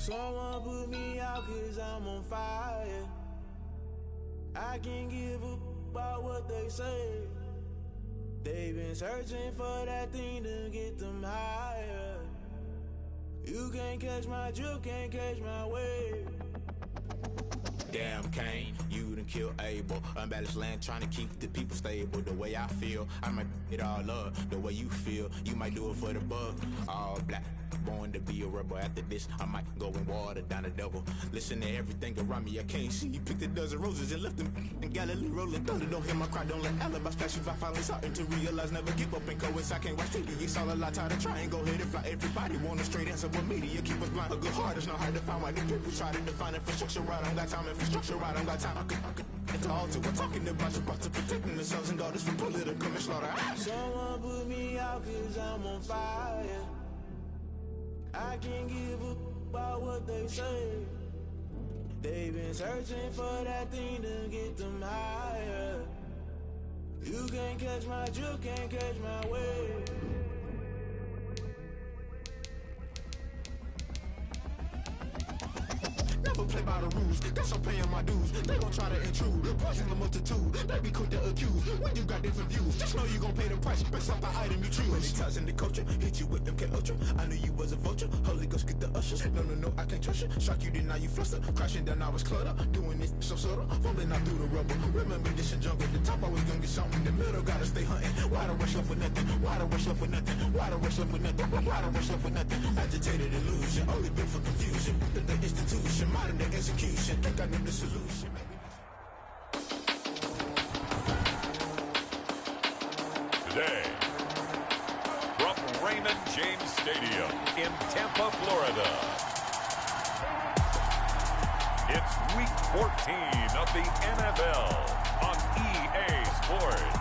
Someone put me out 'cause I'm on fire. I can't give a about what they say. They've been searching for that thing to get them higher. You can't catch my drift, can't catch my wave. Damn, Kane, you done killed Abel. Unbalanced land, trying to keep the people stable. The way I feel, I might it all up. The way you feel, you might do it for the bug. All black, born to be a rebel. After this, I might go and water down the devil. Listen to everything around me, I can't see. Picked a dozen roses and left them in Galilee rolling thunder. Don't hear my cry, don't let alibis flash. If I finally starting to realize, never give up and coincide. I can't watch TV, it's all a lot. Tired of trying, go ahead and fly. Everybody want a straight answer, but media keep us blind. A good heart is not hard to find. Why the people try to define infrastructure right? I don't got time, infrastructure right, I don't got time. I could it's all to we're talking about to protecting the sons and daughters from political manslaughter. Someone put me out 'cause I'm on fire. I can't give a about what they say. They've been searching for that thing to get them higher. You can't catch my drift, can't catch my wave. Never play by the rules, guess I'm paying my dues. They gon' try to intrude, poison the multitude. They be quick to accuse, when you got different views. Just know you gon' pay the price, based off the item you choose. Many times in the culture, hit you with MK Ultra. I knew you was a vulture, Holy Ghost get the ushers. No, I can't trust you. Shock you, then now you fluster. Crashing down, I was cluttered. Doing this so subtle, fumbling out through the rubble. Remember this in jungle, the top always gonna get something. In the middle, gotta stay hunting. Why the rush left for nothing? Why the rush left for nothing? Why the rush left for nothing? Why the rush left for nothing? Agitated illusion, only built for confusion. The institution, modern day execution. Think I know the solution. Today, from Raymond James Stadium in Tampa, Florida, it's Week 14 of the NFL on EA Sports.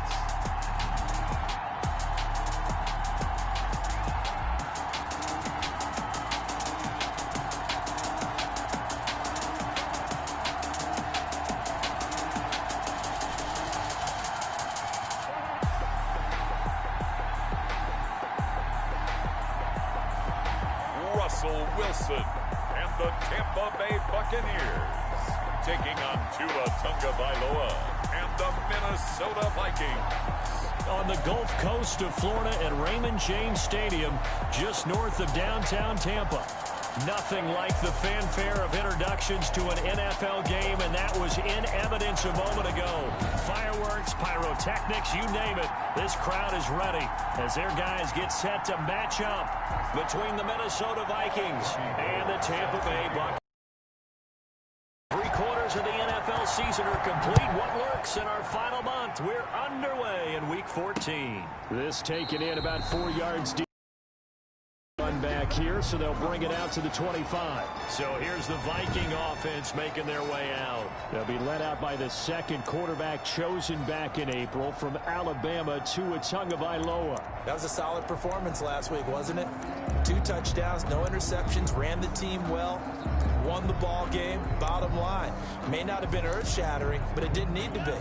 Russell Wilson and the Tampa Bay Buccaneers taking on Tua Tagovailoa and the Minnesota Vikings. On the Gulf Coast of Florida at Raymond James Stadium, just north of downtown Tampa. Nothing like the fanfare of introductions to an NFL game, and that was in evidence a moment ago. Fireworks, pyrotechnics, you name it. This crowd is ready as their guys get set to match up between the Minnesota Vikings and the Tampa Bay Buccaneers. 3/4 of the NFL season are complete. What lurks in our final month? We're underway in Week 14. This taken in about 4 yards deep. Back here, so they'll bring it out to the 25. So here's the Viking offense making their way out. They'll be led out by the second quarterback chosen back in April from Alabama, Tua Tagovailoa. That was a solid performance last week, wasn't it? 2 touchdowns, no interceptions, ran the team well, won the ball game. Bottom line, may not have been earth-shattering, but it didn't need to be.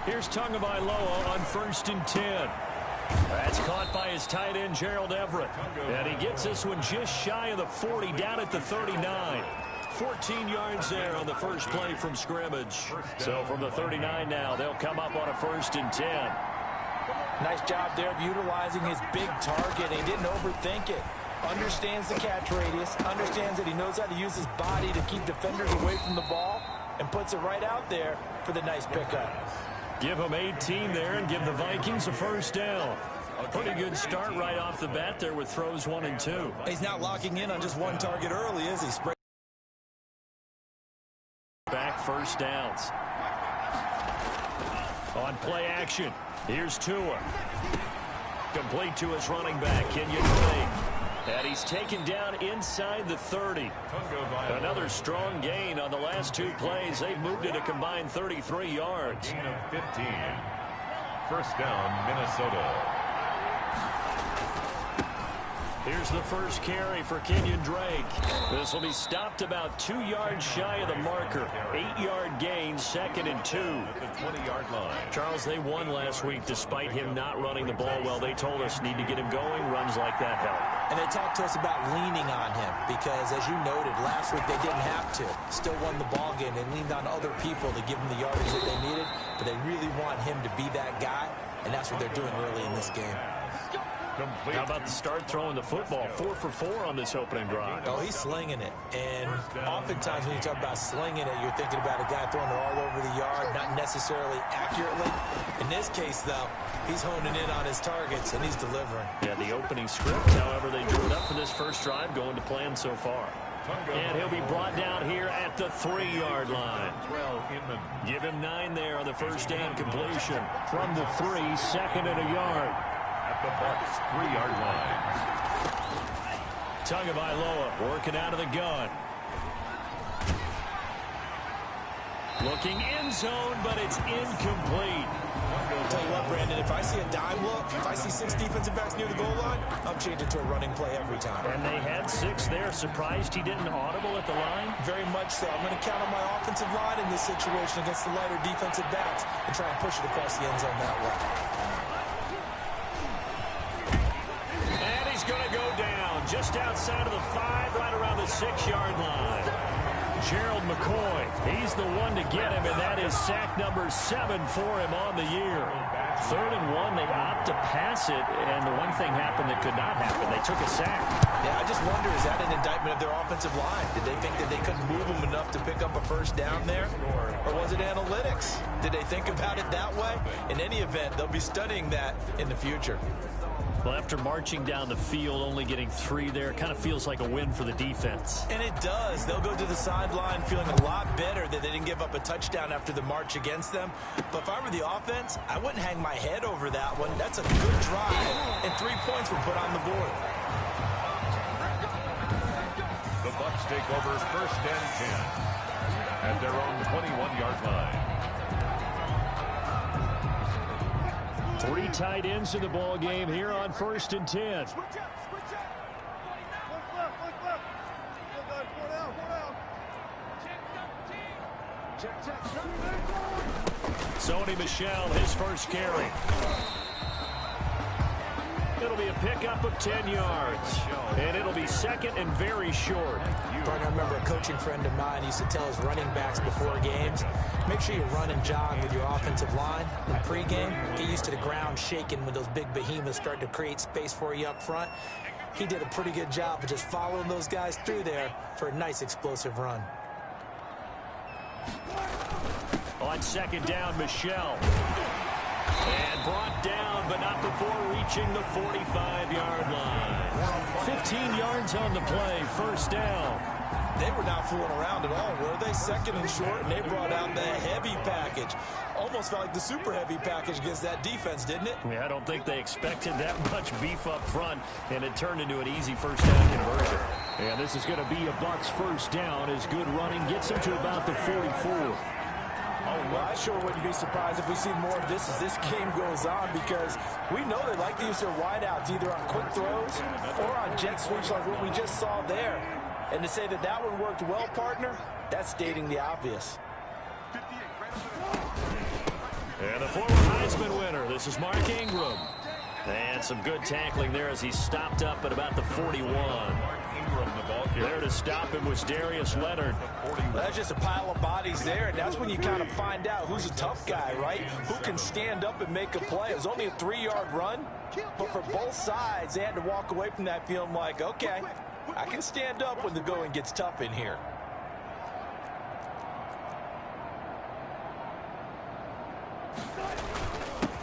Here's Tagovailoa on 1st and 10. That's caught by his tight end, Gerald Everett. And he gets this one just shy of the 40, down at the 39. 14 yards there on the first play from scrimmage. So from the 39 now, they'll come up on a 1st and 10. Nice job there of utilizing his big target. He didn't overthink it. Understands the catch radius, understands that he knows how to use his body to keep defenders away from the ball, and puts it right out there for the nice pickup. Give them 18 there and give the Vikings a 1st down. A pretty good start right off the bat there with throws 1 and 2. He's not locking in on just one target early, is he? Back 1st downs. On play action, here's Tua. Complete to his running back, Kenyon Drake. And he's taken down inside the 30. Another strong gain on the last 2 plays. They've moved it a combined 33 yards. Gain of 15. 1st down, Minnesota. Here's the first carry for Kenyon Drake. This will be stopped about 2 yards shy of the marker. 8-yard gain, 2nd and 2. At the 20-yard line. Charles, they won last week despite him not running the ball well. They told us need to get him going. Runs like that help. And they talked to us about leaning on him because, as you noted, last week they didn't have to. Still won the ball game. They leaned on other people to give them the yardage that they needed, but they really want him to be that guy, and that's what they're doing early in this game. Complete. How about the start throwing the football? 4 for 4 on this opening drive. Oh, he's slinging it. And oftentimes when you talk about slinging it, you're thinking about a guy throwing it all over the yard, not necessarily accurately. In this case, though, he's honing in on his targets, and he's delivering. Yeah, the opening script, however, they drew it up for this first drive, going to plan so far. And he'll be brought down here at the 3-yard line. Give him 9 there on the first down completion. From the 3, 2nd and a yard. At the Bucs 3-yard line. Tagovailoa working out of the gun. Looking end zone, but it's incomplete. I'll tell you what, Brandon, if I see a dime look, if I see 6 defensive backs near the goal line, I'm changing to a running play every time. And they had 6 there. Surprised he didn't audible at the line? Very much so. I'm going to count on my offensive line in this situation against the lighter defensive backs and try and push it across the end zone that way. And he's going to go down just outside of the 5, right around the 6-yard line. Gerald McCoy, he's the one to get him, and that is sack number 7 for him on the year. 3rd and 1, they opt to pass it, and the one thing happened that could not happen. They took a sack. Yeah, I just wonder, is that an indictment of their offensive line? Did they think that they couldn't move them enough to pick up a first down there? Or was it analytics? Did they think about it that way? In any event, they'll be studying that in the future. Well, after marching down the field, only getting 3 there, it kind of feels like a win for the defense. And it does. They'll go to the sideline feeling a lot better that they didn't give up a touchdown after the march against them. But if I were the offense, I wouldn't hang my head over that one. That's a good drive, and 3 points were put on the board. The Bucs take over 1st and 10 at their own 21-yard line. 3 tight ends in the ball game here on 1st and 10. Sony Michel, his first carry. It'll be a pickup of 10 yards. And it'll be 2nd and very short. I remember a coaching friend of mine used to tell his running backs before games, make sure you run and jog with your offensive line in pregame. Get used to the ground shaking when those big behemoths start to create space for you up front. He did a pretty good job of just following those guys through there for a nice explosive run. On 2nd down, Michel. And brought down, but not before reaching the 45-yard line. 15 yards on the play, 1st down. They were not fooling around at all, were they? 2nd and short, and they brought out the heavy package. Almost felt like the super heavy package against that defense, didn't it? Yeah, I don't think they expected that much beef up front, and it turned into an easy 1st down conversion. And this is going to be a Bucs 1st down as good running gets them to about the 44. Well, I sure wouldn't be surprised if we see more of this as this game goes on, because we know they like to use their wideouts either on quick throws or on jet sweeps like what we just saw there. And to say that that one worked well, partner, that's stating the obvious. And the former Heisman winner, this is Mark Ingram. And some good tackling there as he stopped up at about the 41. There to stop him was Darius Leonard. That's just a pile of bodies there, and that's when you kind of find out who's a tough guy, right? Who can stand up and make a play. It was only a 3-yard run, but for both sides, they had to walk away from that feeling like, okay, I can stand up when the going gets tough in here.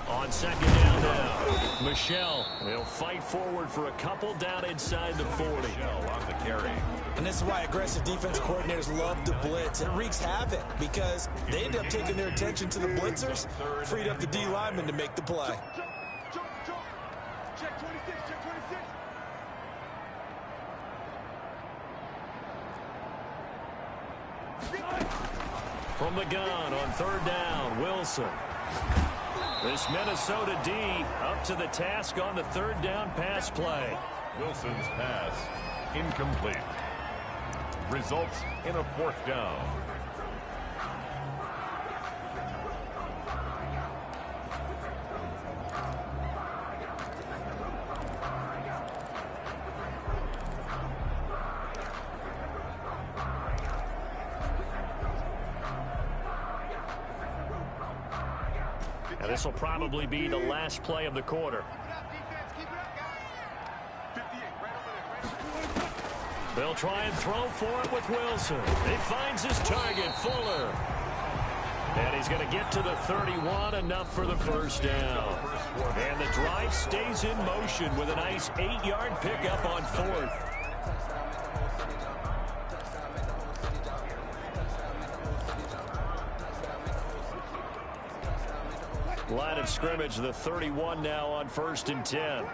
On 2nd down now, Michel will fight forward for a couple down inside the 40. Michel on the carry. And this is why aggressive defense coordinators love to blitz. It wreaks havoc because they end up taking their attention to the blitzers, freed up the D lineman to make the play. From the gun on 3rd down, Wilson. This Minnesota D up to the task on the 3rd down pass play. Wilson's pass incomplete. Results in a 4th down. And this will probably be the last play of the quarter. They'll try and throw for it with Wilson. He finds his target, Fuller. And he's going to get to the 31, enough for the first down. And the drive stays in motion with a nice 8-yard pickup on 4th. Line of scrimmage, the 31 now on 1st and 10.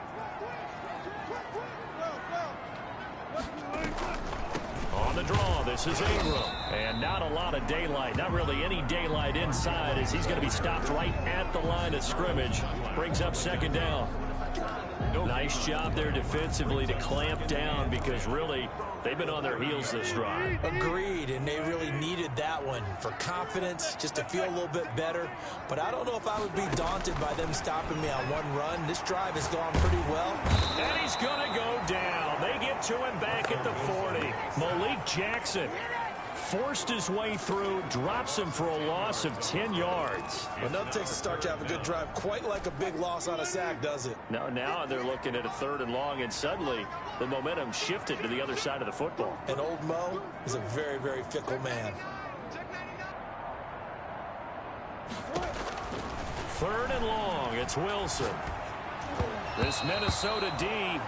On the draw, this is Ingram. And not a lot of daylight, not really any daylight inside, as he's going to be stopped right at the line of scrimmage. Brings up 2nd down. Nice job there defensively to clamp down, because really they've been on their heels this drive. Agreed, and they really needed that one for confidence, just to feel a little bit better. But I don't know if I would be daunted by them stopping me on one run. This drive has gone pretty well. And he's going to go down. They get to him back at the 40. Malik Jackson forced his way through, drops him for a loss of 10 yards. Well, nothing takes a start to have a good drive quite like a big loss on a sack, does it? No, now they're looking at a 3rd and long, and suddenly the momentum shifted to the other side of the football. And old Mo is a very, very fickle man. 3rd and long, it's Wilson. This Minnesota D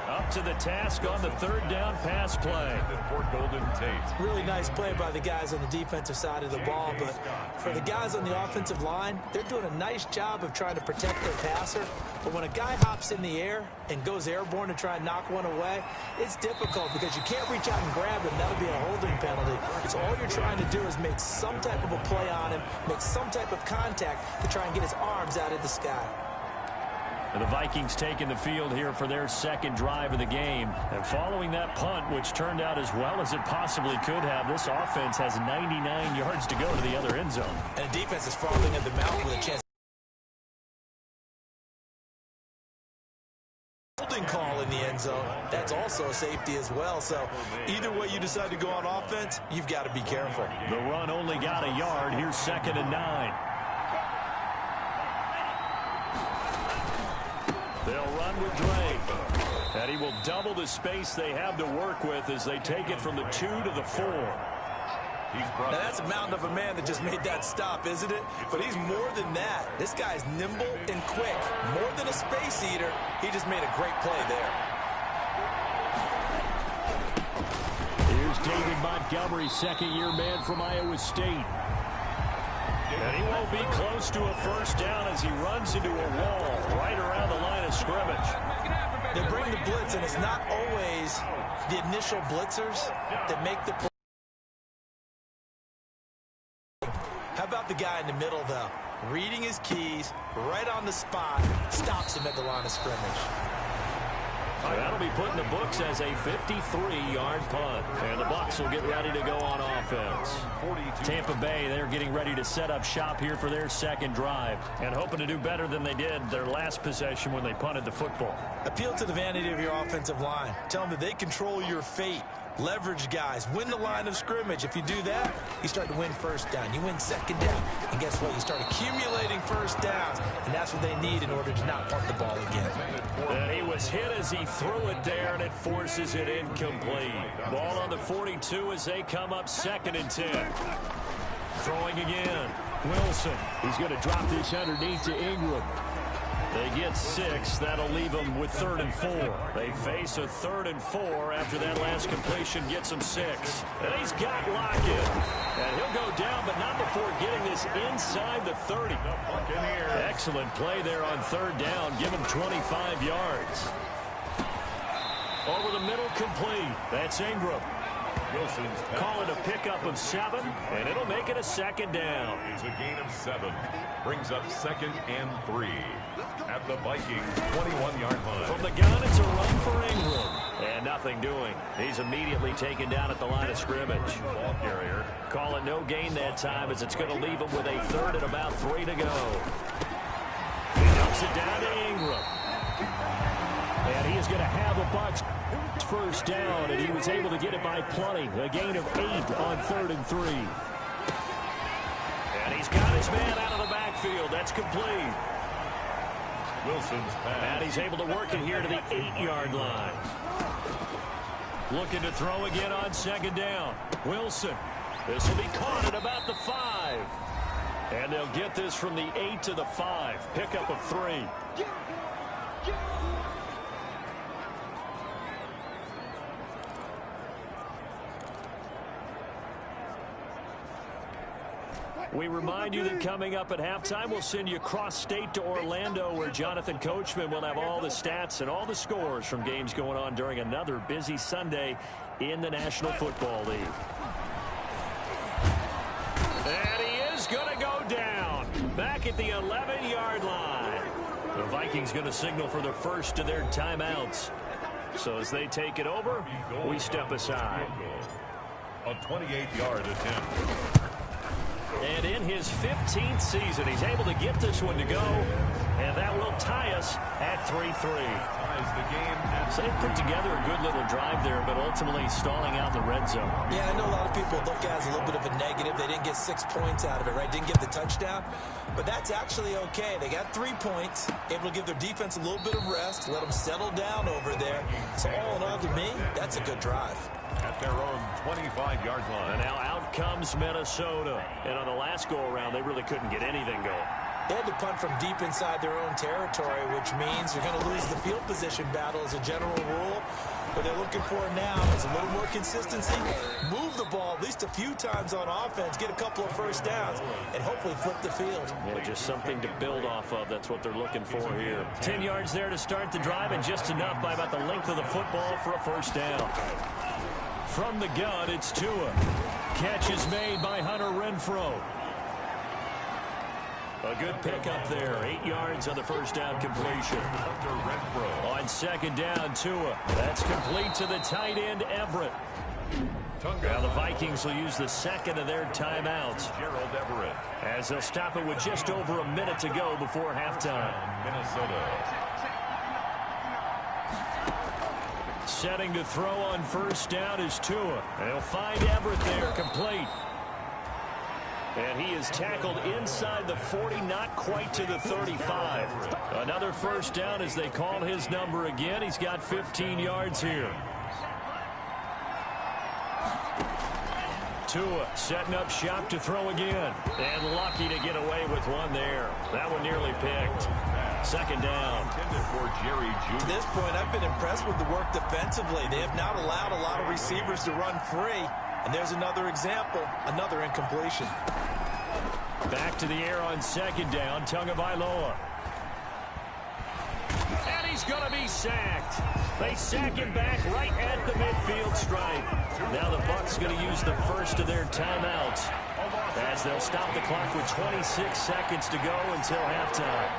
up to the task on the 3rd down pass play. For Golden Tate. Really nice play by the guys on the defensive side of the ball, but for the guys on the offensive line, they're doing a nice job of trying to protect their passer. But when a guy hops in the air and goes airborne to try and knock one away, it's difficult because you can't reach out and grab him. That'll be a holding penalty. So all you're trying to do is make some type of a play on him, make some type of contact to try and get his arms out of the sky. And the Vikings taking the field here for their 2nd drive of the game. And following that punt, which turned out as well as it possibly could have, this offense has 99 yards to go to the other end zone. And the defense is frothing at the mouth with a chance. Holding call in the end zone. That's also a safety as well. So either way you decide to go on offense, you've got to be careful. The run only got a yard. Here's 2nd and 9. They'll run with Drake. And he will double the space they have to work with as they take it from the 2 to the 4. Now that's a mountain of a man that just made that stop, isn't it? But he's more than that. This guy's nimble and quick. More than a space eater, he just made a great play there. Here's David Montgomery, 2nd-year man from Iowa State. And he won't be close to a first down as he runs into a wall right around the line of scrimmage. They bring the blitz, and it's not always the initial blitzers that make the play. How about the guy in the middle, though? Reading his keys, right on the spot, stops him at the line of scrimmage. That'll be put in the books as a 53-yard punt. And the Bucs will get ready to go on offense. Tampa Bay, they're getting ready to set up shop here for their 2nd drive and hoping to do better than they did their last possession when they punted the football. Appeal to the vanity of your offensive line. Tell them that they control your fate. Leverage guys. Win the line of scrimmage. If you do that, you start to win first down. You win 2nd down. And guess what? You start accumulating first downs. And that's what they need in order to not punt the ball again. And he was hit as he threw it there, and it forces it incomplete. Ball on the 42 as they come up 2nd and 10. Throwing again. Wilson. He's going to drop this underneath to Ingram. They get 6. That'll leave them with 3rd and 4. They face a 3rd and 4 after that last completion gets them 6. And he's got Lockett. And he'll go down, but not before getting this inside the 30. Excellent play there on 3rd down. Give him 25 yards. Over the middle, complete. That's Ingram. Wilson's pass. Call it a pickup of 7, and it'll make it a second down. It's a gain of 7. Brings up 2nd and 3 at the Vikings 21-yard line. From the gun, it's a run for Ingram. And nothing doing. He's immediately taken down at the line of scrimmage. Ball carrier. Call it no gain that time, as it's going to leave him with a 3rd and about 3 to go. He dumps it down to Ingram. And he is going to have a Bucs first down, and he was able to get it by plenty. A gain of 8 on 3rd and 3. And he's got his man out of the backfield. That's complete. Wilson's pass. And he's able to work it here to the 8-yard line. Looking to throw again on 2nd down. Wilson. This will be caught at about the 5. And they'll get this from the 8 to the 5. Pickup of 3. We remind you that coming up at halftime, we'll send you cross-state to Orlando, where Jonathan Coachman will have all the stats and all the scores from games going on during another busy Sunday in the National Football League. And he is going to go down back at the 11-yard line. The Vikings going to signal for the first of their timeouts. So as they take it over, we step aside. A 28-yard attempt. And in his 15th season, he's able to get this one to go. And that will tie us at 3-3. Ties the game. So they put together a good little drive there, but ultimately stalling out the red zone. Yeah, I know a lot of people look at it as a little bit of a negative. They didn't get 6 points out of it, right? Didn't get the touchdown. But that's actually okay. They got 3 points, able to give their defense a little bit of rest, let them settle down over there. So all in all, to me, that's a good drive. At their own 25-yard line. And now out comes Minnesota. And on the last go-around, they really couldn't get anything going. They had to punt from deep inside their own territory, which means you're going to lose the field position battle as a general rule. What they're looking for now is a little more consistency, move the ball at least a few times on offense, get a couple of first downs, and hopefully flip the field. Yeah, just something to build off of. That's what they're looking for here. 10 yards there to start the drive, and just enough by about the length of the football for a first down. From the gun, it's Tua. Catch is made by Hunter Renfrow. A good pickup there. 8 yards on the first down completion. Hunter Renfrow. On 2nd down, Tua. That's complete to the tight end, Everett. Now the Vikings will use the 2nd of their timeouts. Gerald Everett. As they'll stop it with just over a minute to go before halftime. Minnesota. Setting to throw on first down is Tua. And he'll find Everett there, complete. And he is tackled inside the 40, not quite to the 35. Another first down as they call his number again. He's got 15 yards here. Tua setting up shop to throw again. And lucky to get away with one there. That one nearly picked. 2nd down. For Jerry Jr. To this point, I've been impressed with the work defensively. They have not allowed a lot of receivers to run free. And there's another example, another incompletion. Back to the air on 2nd down, Tagovailoa. And he's going to be sacked. They sack him back right at the midfield stripe. Now the Bucs going to use the first of their timeouts, as they'll stop the clock with 26 seconds to go until halftime.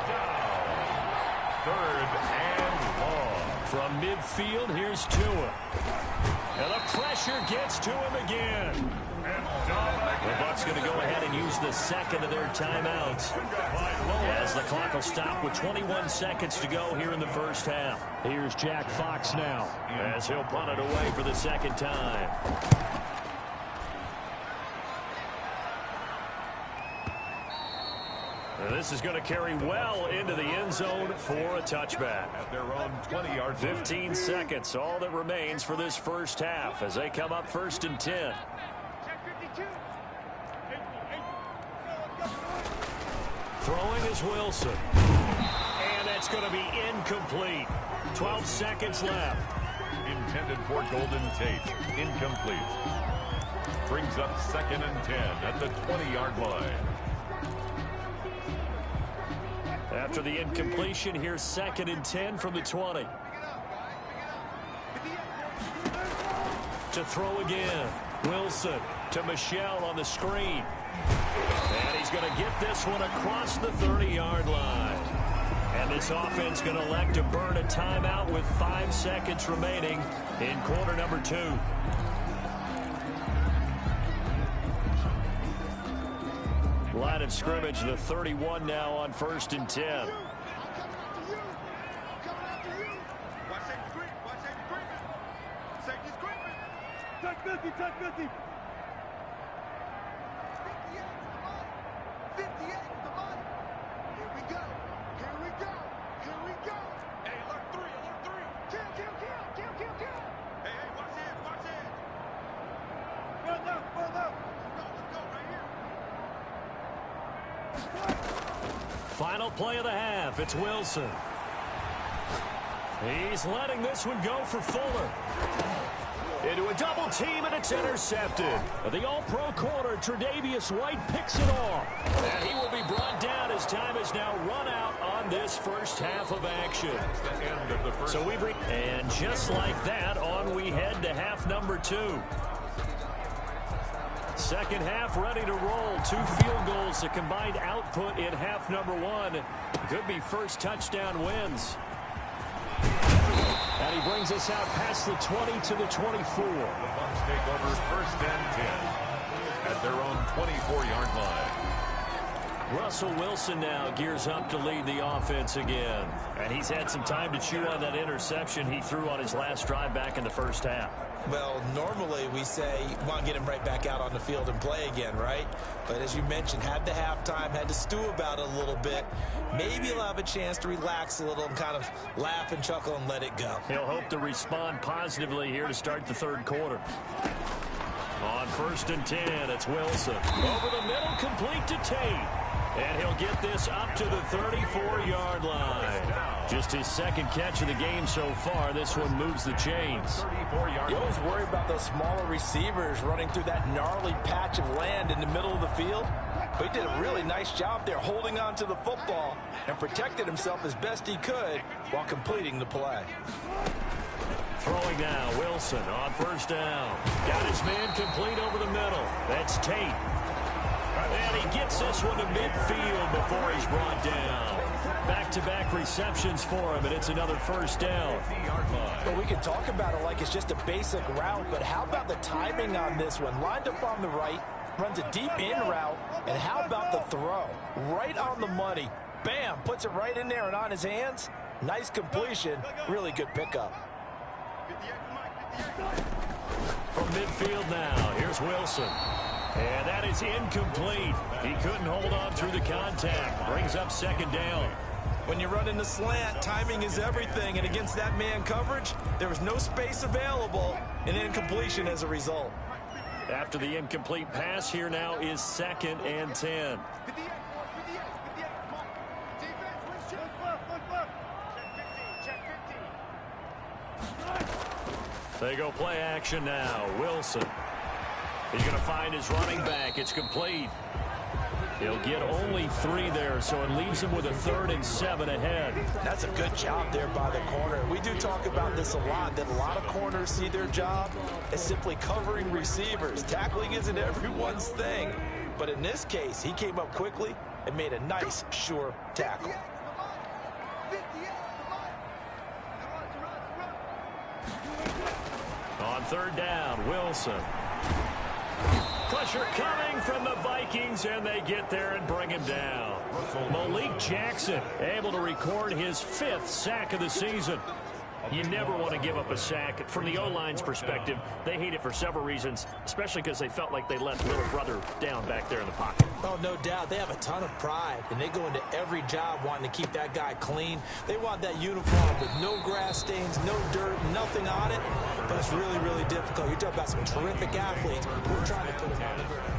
3rd and long. From midfield, here's Tua. And the pressure gets to him again. The Bucs going to go ahead and use the 2nd of their timeouts, as the clock will stop with 21 seconds to go here in the first half. Here's Jack Fox now, as he'll punt it away for the 2nd time. And this is going to carry well into the end zone for a touchback. At their own 20-yard 15 seconds, all that remains for this first half as they come up 1st and 10. Throwing is Wilson. And that's going to be incomplete. 12 seconds left. Intended for Golden Tate. Incomplete. Brings up 2nd and 10 at the 20-yard line. After the incompletion, here's 2nd and 10 from the 20. To throw again. Wilson to Michelle on the screen. And he's going to get this one across the 30-yard line. And this offense going to elect to burn a timeout with 5 seconds remaining in quarter number 2. Line of scrimmage, the 31 now on 1st and 10. Touch 50. 58 the money. Here we go. Hey, alert 3. Kill. Hey, watch it. Run up. Let's go right here. Final play of the half. It's Wilson. He's letting this one go for Fuller. Into a double team, and it's intercepted. The all-pro corner, Tre'Davious White, picks it off. And he will be brought down as time is now run out on this first half of action. That's the end of the first. So and just like that, on we head to half number 2. Second half ready to roll. 2 field goals, the combined output in half number 1. Could be first touchdown wins. And he brings us out past the 20 to the 24. The Bucs take over 1st and 10 at their own 24-yard line. Russell Wilson now gears up to lead the offense again. And he's had some time to chew on that interception he threw on his last drive back in the first half. Well, normally we say you want to get him right back out on the field and play again, right? But as you mentioned, had the halftime, had to stew about it a little bit. Maybe he'll have a chance to relax a little and kind of laugh and chuckle and let it go. He'll hope to respond positively here to start the third quarter. On 1st and 10, it's Wilson. Over the middle, complete to Tate. And he'll get this up to the 34-yard line. Just his second catch of the game so far. This one moves the chains. You always worry about those smaller receivers running through that gnarly patch of land in the middle of the field. But he did a really nice job there holding on to the football and protected himself as best he could while completing the play. Throwing now, Wilson on 1st down. Got his man complete over the middle. That's Tate. And he gets this one to midfield before he's brought down. Back-to-back receptions for him, and it's another 1st down. Well, we can talk about it like it's just a basic route, but how about the timing on this one? Lined up on the right, runs a deep in route, and how about the throw? Right on the money. Bam, puts it right in there and on his hands. Nice completion, really good pickup. From midfield now, here's Wilson. And that is incomplete. He couldn't hold on through the contact. Brings up 2nd down. When you run in the slant, timing is everything. And against that man coverage, there was no space available, and incompletion as a result. After the incomplete pass, here now is 2nd and 10. They go play action now. Wilson. He's going to find his running back. It's complete. He'll get only 3 there, so it leaves him with a 3rd and 7 ahead. That's a good job there by the corner. We do talk about this a lot, that a lot of corners see their job as simply covering receivers. Tackling isn't everyone's thing. But in this case, he came up quickly and made a nice, sure tackle. On 3rd down, Wilson. Pressure coming from the Vikings, and they get there and bring him down. Malik Jackson able to record his 5th sack of the season. You never want to give up a sack. From the O-line's perspective, they hate it for several reasons, especially because they felt like they let little brother down back there in the pocket. Oh, no doubt. They have a ton of pride, and they go into every job wanting to keep that guy clean. They want that uniform with no grass stains, no dirt, nothing on it. But it's really, really difficult. You're talking about some terrific athletes. We're trying to put them on the ground.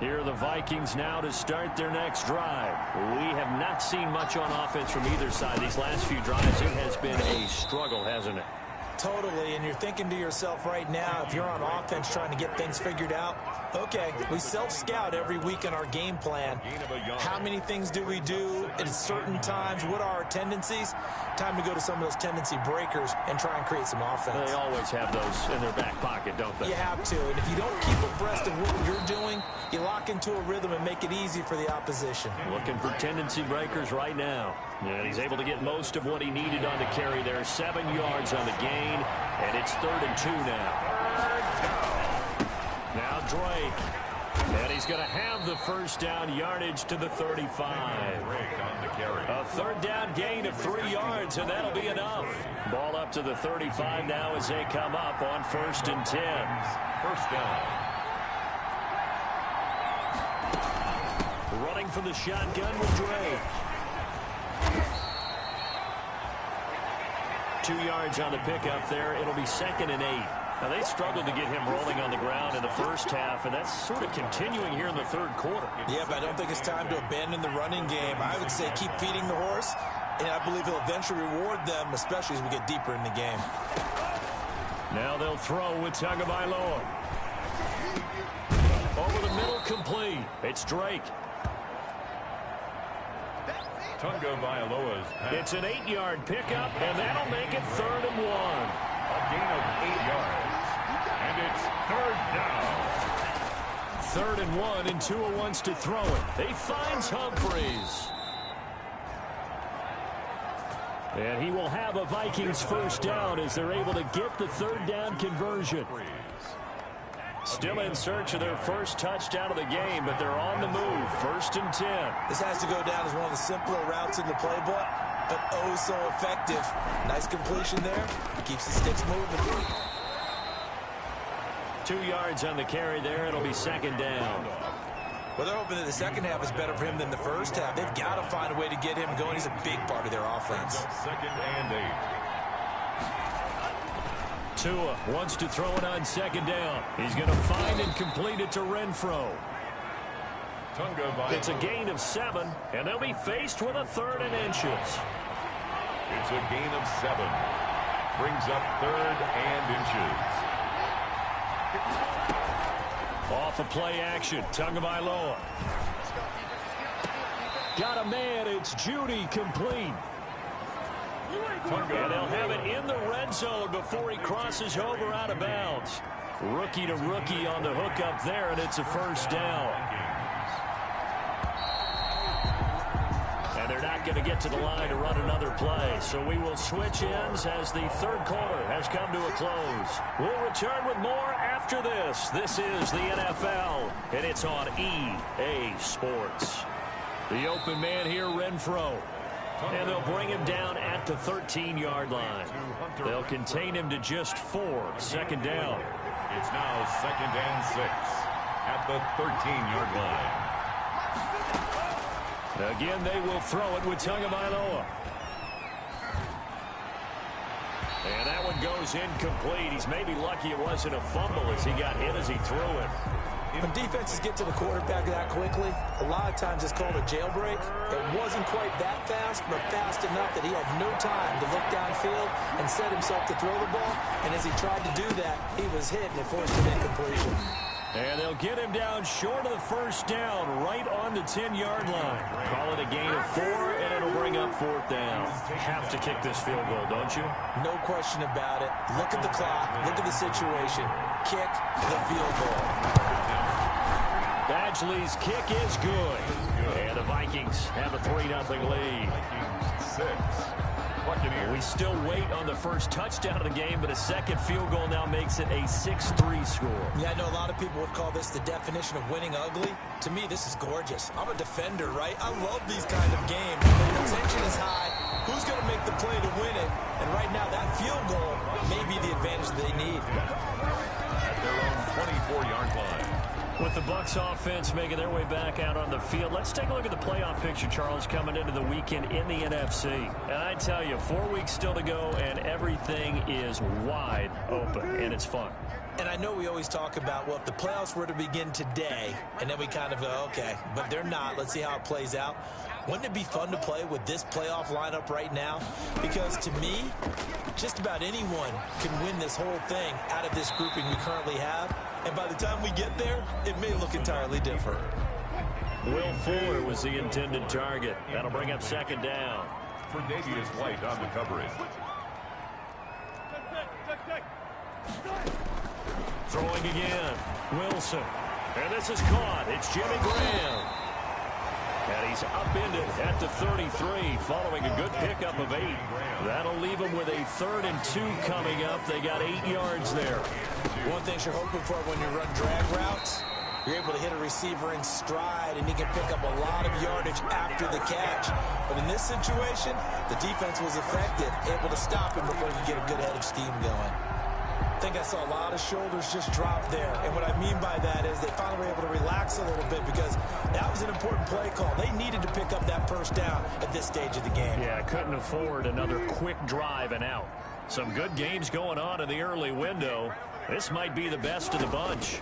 Here are the Vikings now to start their next drive. We have not seen much on offense from either side these last few drives. It has been a struggle, hasn't it? Totally, and you're thinking to yourself right now, if you're on offense trying to get things figured out, okay, we self-scout every week in our game plan. How many things do we do at certain times? What are our tendencies? Time to go to some of those tendency breakers and try and create some offense. They always have those in their back pocket, don't they? You have to, and if you don't keep abreast of what you're doing, you lock into a rhythm and make it easy for the opposition. Looking for tendency breakers right now. And he's able to get most of what he needed on the carry there. 7 yards on the gain, and it's 3rd and 2 now. Now Drake. And he's going to have the first down yardage to the 35. A 3rd down gain of 3 yards, and that'll be enough. Ball up to the 35 now as they come up on 1st and 10. First down. Running from the shotgun with Drake. 2 yards on the pickup there. It'll be 2nd and 8. Now, they struggled to get him rolling on the ground in the first half, and that's sort of continuing here in the 3rd quarter. Yeah, but I don't think it's time to abandon the running game. I would say keep feeding the horse, and I believe he'll eventually reward them, especially as we get deeper in the game. Now they'll throw with Tagovailoa. Over the middle, complete. It's Drake. Tagovailoa's pass. It's an 8-yard pickup, and that'll make it 3rd and 1. A gain of 8 yards. And it's 3rd down. 3rd and 1, and Tua wants to throw it. He finds Humphries. And he will have a Vikings first down as they're able to get the 3rd down conversion. Still in search of their first touchdown of the game, but they're on the move. 1st and 10. This has to go down as one of the simpler routes in the playbook, but oh so effective. Nice completion there. Keeps the sticks moving. 2 yards on the carry there. It'll be 2nd down. Well, they're hoping that the second half is better for him than the first half. They've got to find a way to get him going. He's a big part of their offense. 2nd and 8. Tua wants to throw it on 2nd down. He's going to find and complete it to Renfro. It's a gain of 7, and they'll be faced with a 3rd and inches. It's a gain of 7. Brings up 3rd and inches. Off of play action, Tagovailoa. Got a man, it's Judy, complete. And they'll have it in the red zone before he crosses over out of bounds. Rookie to rookie on the hook up there, and it's a first down. And they're not going to get to the line to run another play, so we will switch ends as the 3rd quarter has come to a close. We'll return with more after this. This is the NFL, and it's on EA Sports. The open man here, Renfro. And they'll bring him down at the 13-yard line. They'll contain him to just 4. 2nd down. It's now 2nd and 6 at the 13-yard line. Again, they will throw it with Tagovailoa. And that one goes incomplete. He's maybe lucky it wasn't a fumble as he got hit as he threw it. When defenses get to the quarterback that quickly, a lot of times it's called a jailbreak. It wasn't quite that fast, but fast enough that he had no time to look downfield and set himself to throw the ball. And as he tried to do that, he was hit and it forced an incompletion. And they'll get him down short of the first down, right on the 10-yard line. Call it a gain of 4, and it'll bring up 4th down. Have to kick this field goal, don't you? No question about it. Look at the clock. Look at the situation. Kick the field goal. Badgley's kick is good. And the Vikings have a 3-0 lead. Vikings 6. Buccaneers. We still wait on the first touchdown of the game, but a second field goal now makes it a 6-3 score. Yeah, I know a lot of people would call this the definition of winning ugly. To me, this is gorgeous. I'm a defender, right? I love these kind of games. The tension is high. Who's going to make the play to win it? And right now, that field goal may be the advantage they need. At their own 24-yard line. With the Bucs offense making their way back out on the field, let's take a look at the playoff picture, Charles, coming into the weekend in the NFC. And I tell you, 4 weeks still to go, and everything is wide open, and it's fun. And I know we always talk about, well, if the playoffs were to begin today, and then we kind of go, okay, but they're not. Let's see how it plays out. Wouldn't it be fun to play with this playoff lineup right now? Because to me, just about anyone can win this whole thing out of this grouping we currently have. And by the time we get there, it may look entirely different. Will Fuller was the intended target. That'll bring up second down. Tre'Davious White on the coverage. Throwing again. Wilson. And this is caught. It's Jimmy Graham. And he's upended at the 33 following a good pickup of 8. That'll leave him with a 3rd and 2 coming up. They got 8 yards there. One thing you're hoping for when you run drag routes, you're able to hit a receiver in stride, and he can pick up a lot of yardage after the catch. But in this situation, the defense was effective, able to stop him before he could get a good head of steam going. I think I saw a lot of shoulders just drop there. And what I mean by that is they finally were able to relax a little bit because that was an important play call. They needed to pick up that first down at this stage of the game. Yeah, couldn't afford another quick drive and out. Some good games going on in the early window. This might be the best of the bunch.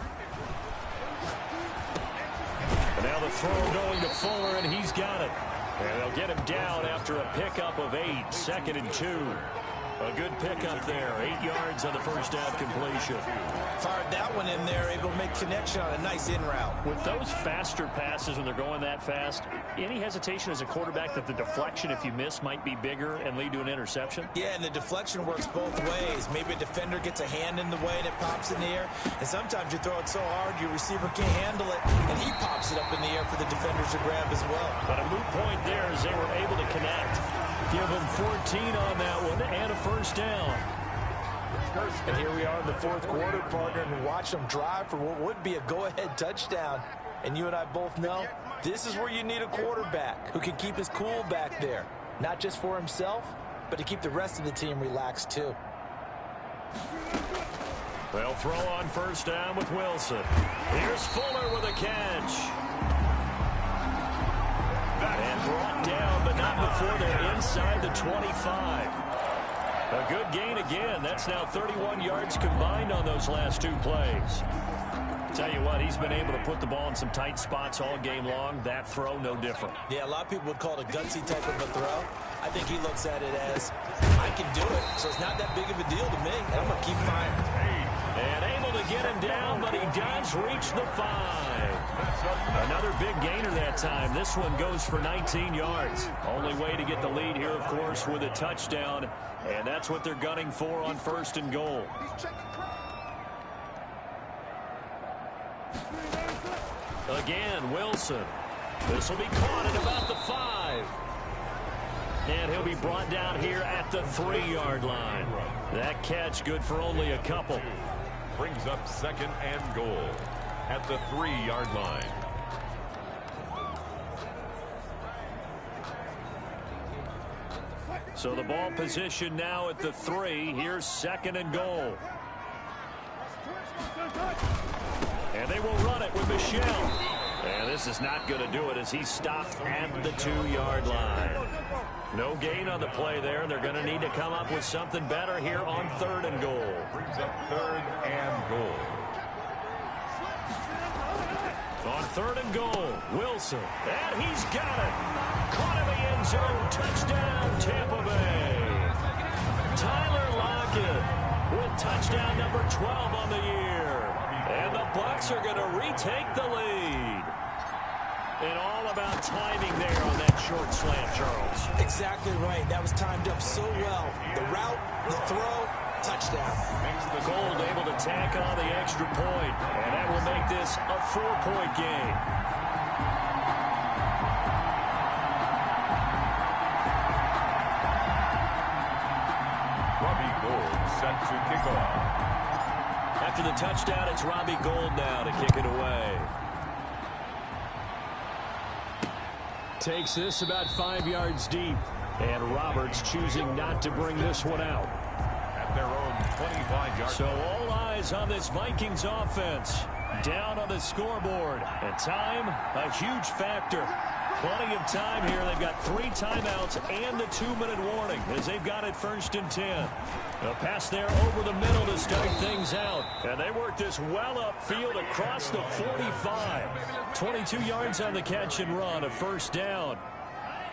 And now the throw going to Fuller, and he's got it. And they'll get him down after a pickup of 8, 2nd and 2. A good pickup there, 8 yards on the first down completion. Fired that one in there, able to make connection on a nice in route. With those faster passes when they're going that fast, any hesitation as a quarterback that the deflection, if you miss, might be bigger and lead to an interception? Yeah, and the deflection works both ways. Maybe a defender gets a hand in the way and it pops in the air. And sometimes you throw it so hard your receiver can't handle it, and he pops it up in the air for the defenders to grab as well. But a moot point there as they were able to connect. Give him 14 on that one and a first down. And here we are in the 4th quarter, partner, and watch them drive for what would be a go-ahead touchdown. And you and I both know this is where you need a quarterback who can keep his cool back there. Not just for himself, but to keep the rest of the team relaxed too. They'll throw on first down with Wilson. Here's Fuller with a catch. And brought down, but not before they're inside the 25. A good gain again. That's now 31 yards combined on those last 2 plays. Tell you what, he's been able to put the ball in some tight spots all game long. That throw, no different. Yeah, a lot of people would call it a gutsy type of a throw. I think he looks at it as, I can do it, so it's not that big of a deal to me, and I'm going to keep firing. And able to get him down, but he does reach the 5. Another big gainer that time. This one goes for 19 yards. Only way to get the lead here, of course, with a touchdown. And that's what they're gunning for on 1st and goal. Again, Wilson. This will be caught at about the 5. And he'll be brought down here at the 3-yard line. That catch good for only a couple. Brings up 2nd and goal at the 3-yard line. So the ball position now at the 3. Here's 2nd and goal. And they will run it with Michel. And this is not going to do it as he stopped at the 2-yard line. No gain on the play there. They're going to need to come up with something better here on 3rd and goal. Brings up 3rd and goal. On 3rd and goal, Wilson. And he's got it. Caught in the end zone. Touchdown, Tampa Bay. Tyler Lockett with touchdown number 12 on the year. And the Bucs are going to retake the lead. And all about timing there on that short slant, Charles. Exactly right. That was timed up so well. The route, the throw, touchdown. Gold able to tack on the extra point, and that will make this a 4-point game. Robbie Gould set to kick off. After the touchdown, it's Robbie Gould now to kick it away. Takes this about 5 yards deep, and Roberts choosing not to bring this one out. At their own 25-yard. So all eyes on this Vikings offense. Down on the scoreboard. And time, a huge factor. Plenty of time here. They've got 3 timeouts and the 2-minute warning as they've got it 1st and 10. A pass there over the middle to start things out. And they work this well upfield across the 45. 22 yards on the catch and run, a 1st down.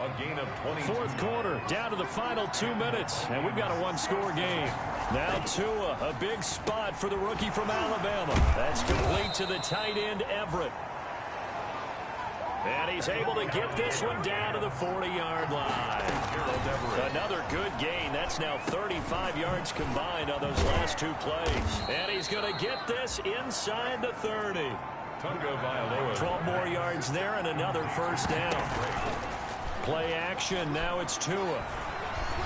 A gain of 20. 4th quarter, down to the final 2 minutes, and we've got a 1-score game. Now Tua, a big spot for the rookie from Alabama. That's complete to the tight end, Everett. And he's able to get this one down to the 40-yard line. Another good gain. That's now 35 yards combined on those last 2 plays. And he's going to get this inside the 30. 12 more yards there and another 1st down. Play action. Now it's Tua.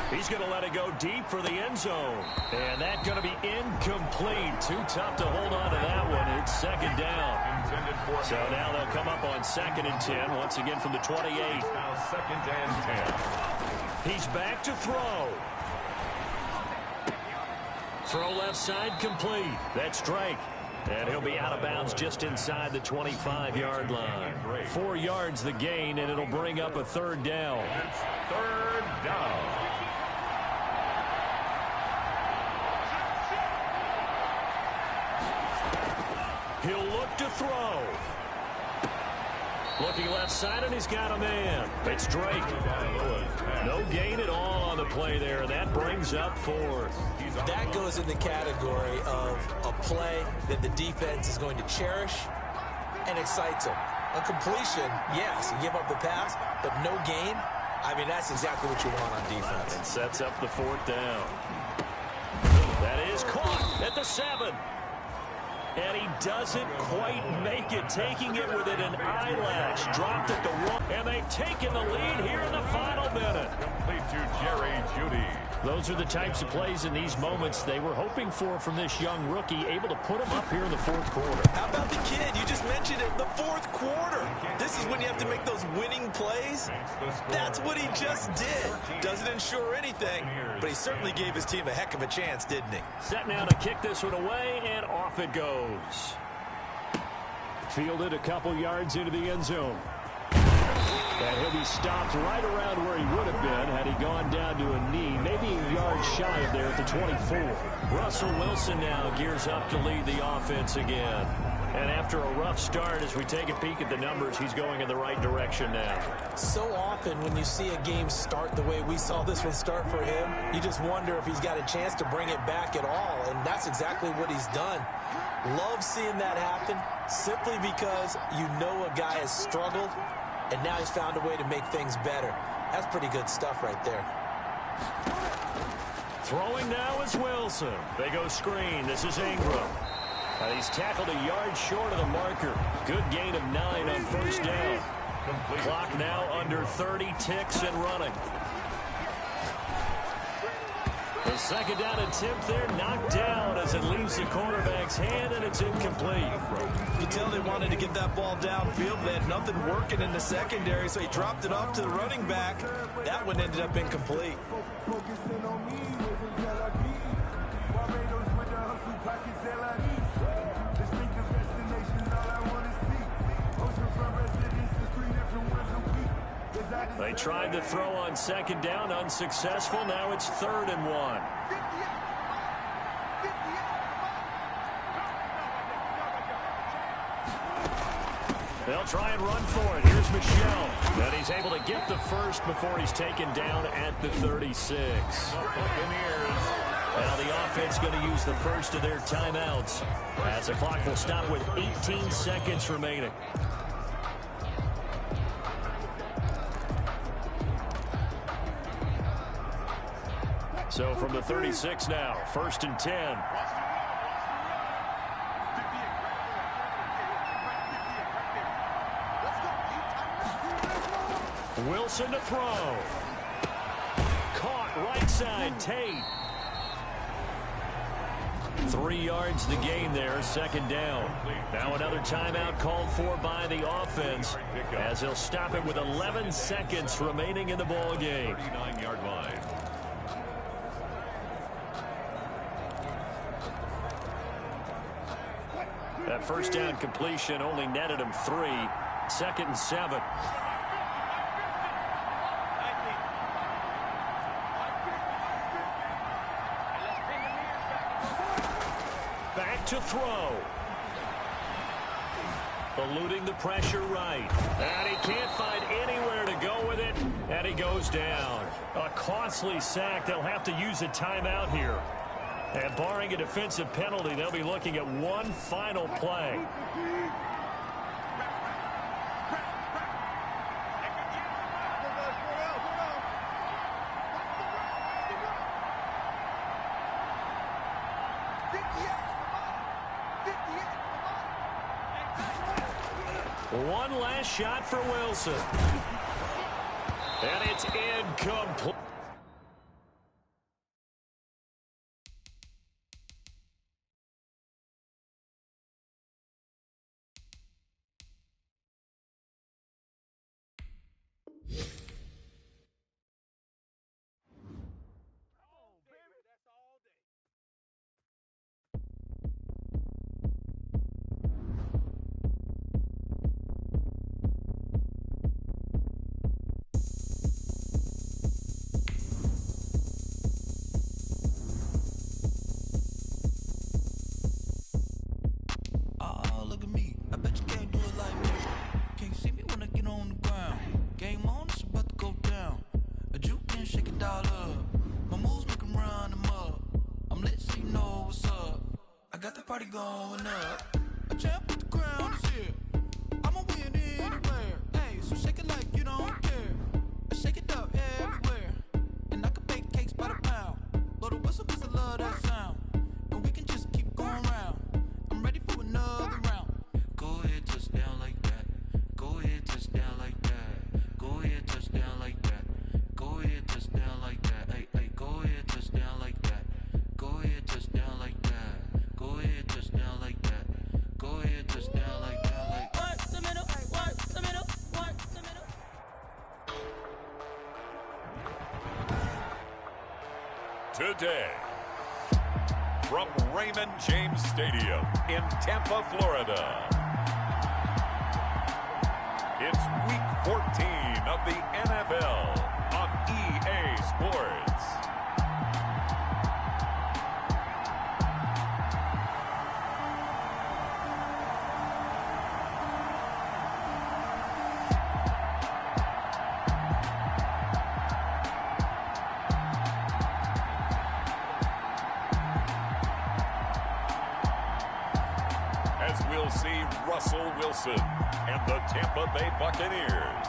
He's going to let it go deep for the end zone. And that's going to be incomplete. Too tough to hold on to that one. It's 2nd down. So now they'll come up on 2nd and 10. Once again from the 28. Now 2nd and 10. He's back to throw. Throw left side complete. That's Drake. And he'll be out of bounds just inside the 25-yard line. 4 yards the gain, and it'll bring up a 3rd down. It's 3rd down. He'll look to throw. Looking left side, and he's got a man. It's Drake. No gain at all on the play there, and that brings up 4th. That goes in the category of a play that the defense is going to cherish and excites them. A completion, yes, you give up the pass, but no gain. I mean, that's exactly what you want on defense. And sets up the 4th down. That is caught at the 7. And he doesn't quite make it, taking it within an eyelash. Dropped at the 1. And they've taken the lead here in the final minute. Complete to Jerry Jeudy. Those are the types of plays in these moments they were hoping for from this young rookie, able to put him up here in the 4th quarter. How about the kid? You just mentioned it, the 4th quarter. This is when you have to make those winning plays. That's what he just did. Doesn't ensure anything, but he certainly gave his team a heck of a chance, didn't he? Set now to kick this one away, and off it goes. Fielded a couple yards into the end zone. And he'll be stopped right around where he would have been had he gone down to a knee, maybe a yard shy of there at the 24. Russell Wilson now gears up to lead the offense again. And after a rough start, as we take a peek at the numbers, he's going in the right direction now. So often when you see a game start the way we saw this one start for him, you just wonder if he's got a chance to bring it back at all, and that's exactly what he's done. Love seeing that happen simply because you know a guy has struggled, and now he's found a way to make things better. That's pretty good stuff right there. Throwing now is Wilson. They go screen. This is Ingram. He's tackled a yard short of the marker. Good gain of 9 on 1st down. Clock now under 30 ticks and running. The 2nd down attempt there knocked down as it leaves the quarterback's hand, and it's incomplete. You can tell they wanted to get that ball downfield. They had nothing working in the secondary, so he dropped it off to the running back. That one ended up incomplete. They tried to throw on 2nd down, unsuccessful. Now it's 3rd and 1. They'll try and run for it. Here's Michel. And he's able to get the first before he's taken down at the 36. Now the offense going to use the first of their timeouts as the clock will stop with 18 seconds remaining. So from the 36 now, 1st and 10. Wilson to throw. Caught right side, Tate. 3 yards the gain there, 2nd down. Now another timeout called for by the offense as they'll stop it with 11 seconds remaining in the ball game. 39-yard line. That 1st down completion only netted him 3. 2nd and 7. to throw. Eluding the pressure right. And he can't find anywhere to go with it. And he goes down. A costly sack. They'll have to use a timeout here. And barring a defensive penalty, they'll be looking at one final play. One last shot for Wilson. And it's incomplete. Going up, a champ with the crown is here. I'ma win anywhere. Hey, so shake it like you don't care. I shake it up everywhere, and I can bake cakes by the pound. Blow the whistle 'cause I love that sound, and we can just keep going round. I'm ready for another round. Go ahead, touch down like that. Go ahead, touch down like that. Go ahead, touch down like that. Go ahead, touch down like that. Hey, hey, go ahead, touch down like that. Go ahead, touch down like that. Go ahead, touch down like that. Go ahead, touch down like that. Like work the middle, work the middle, work the middle. Today, from Raymond James Stadium in Tampa, Florida, it's Week 14 of the NFL on EA Sports. We'll see Russell Wilson and the Tampa Bay Buccaneers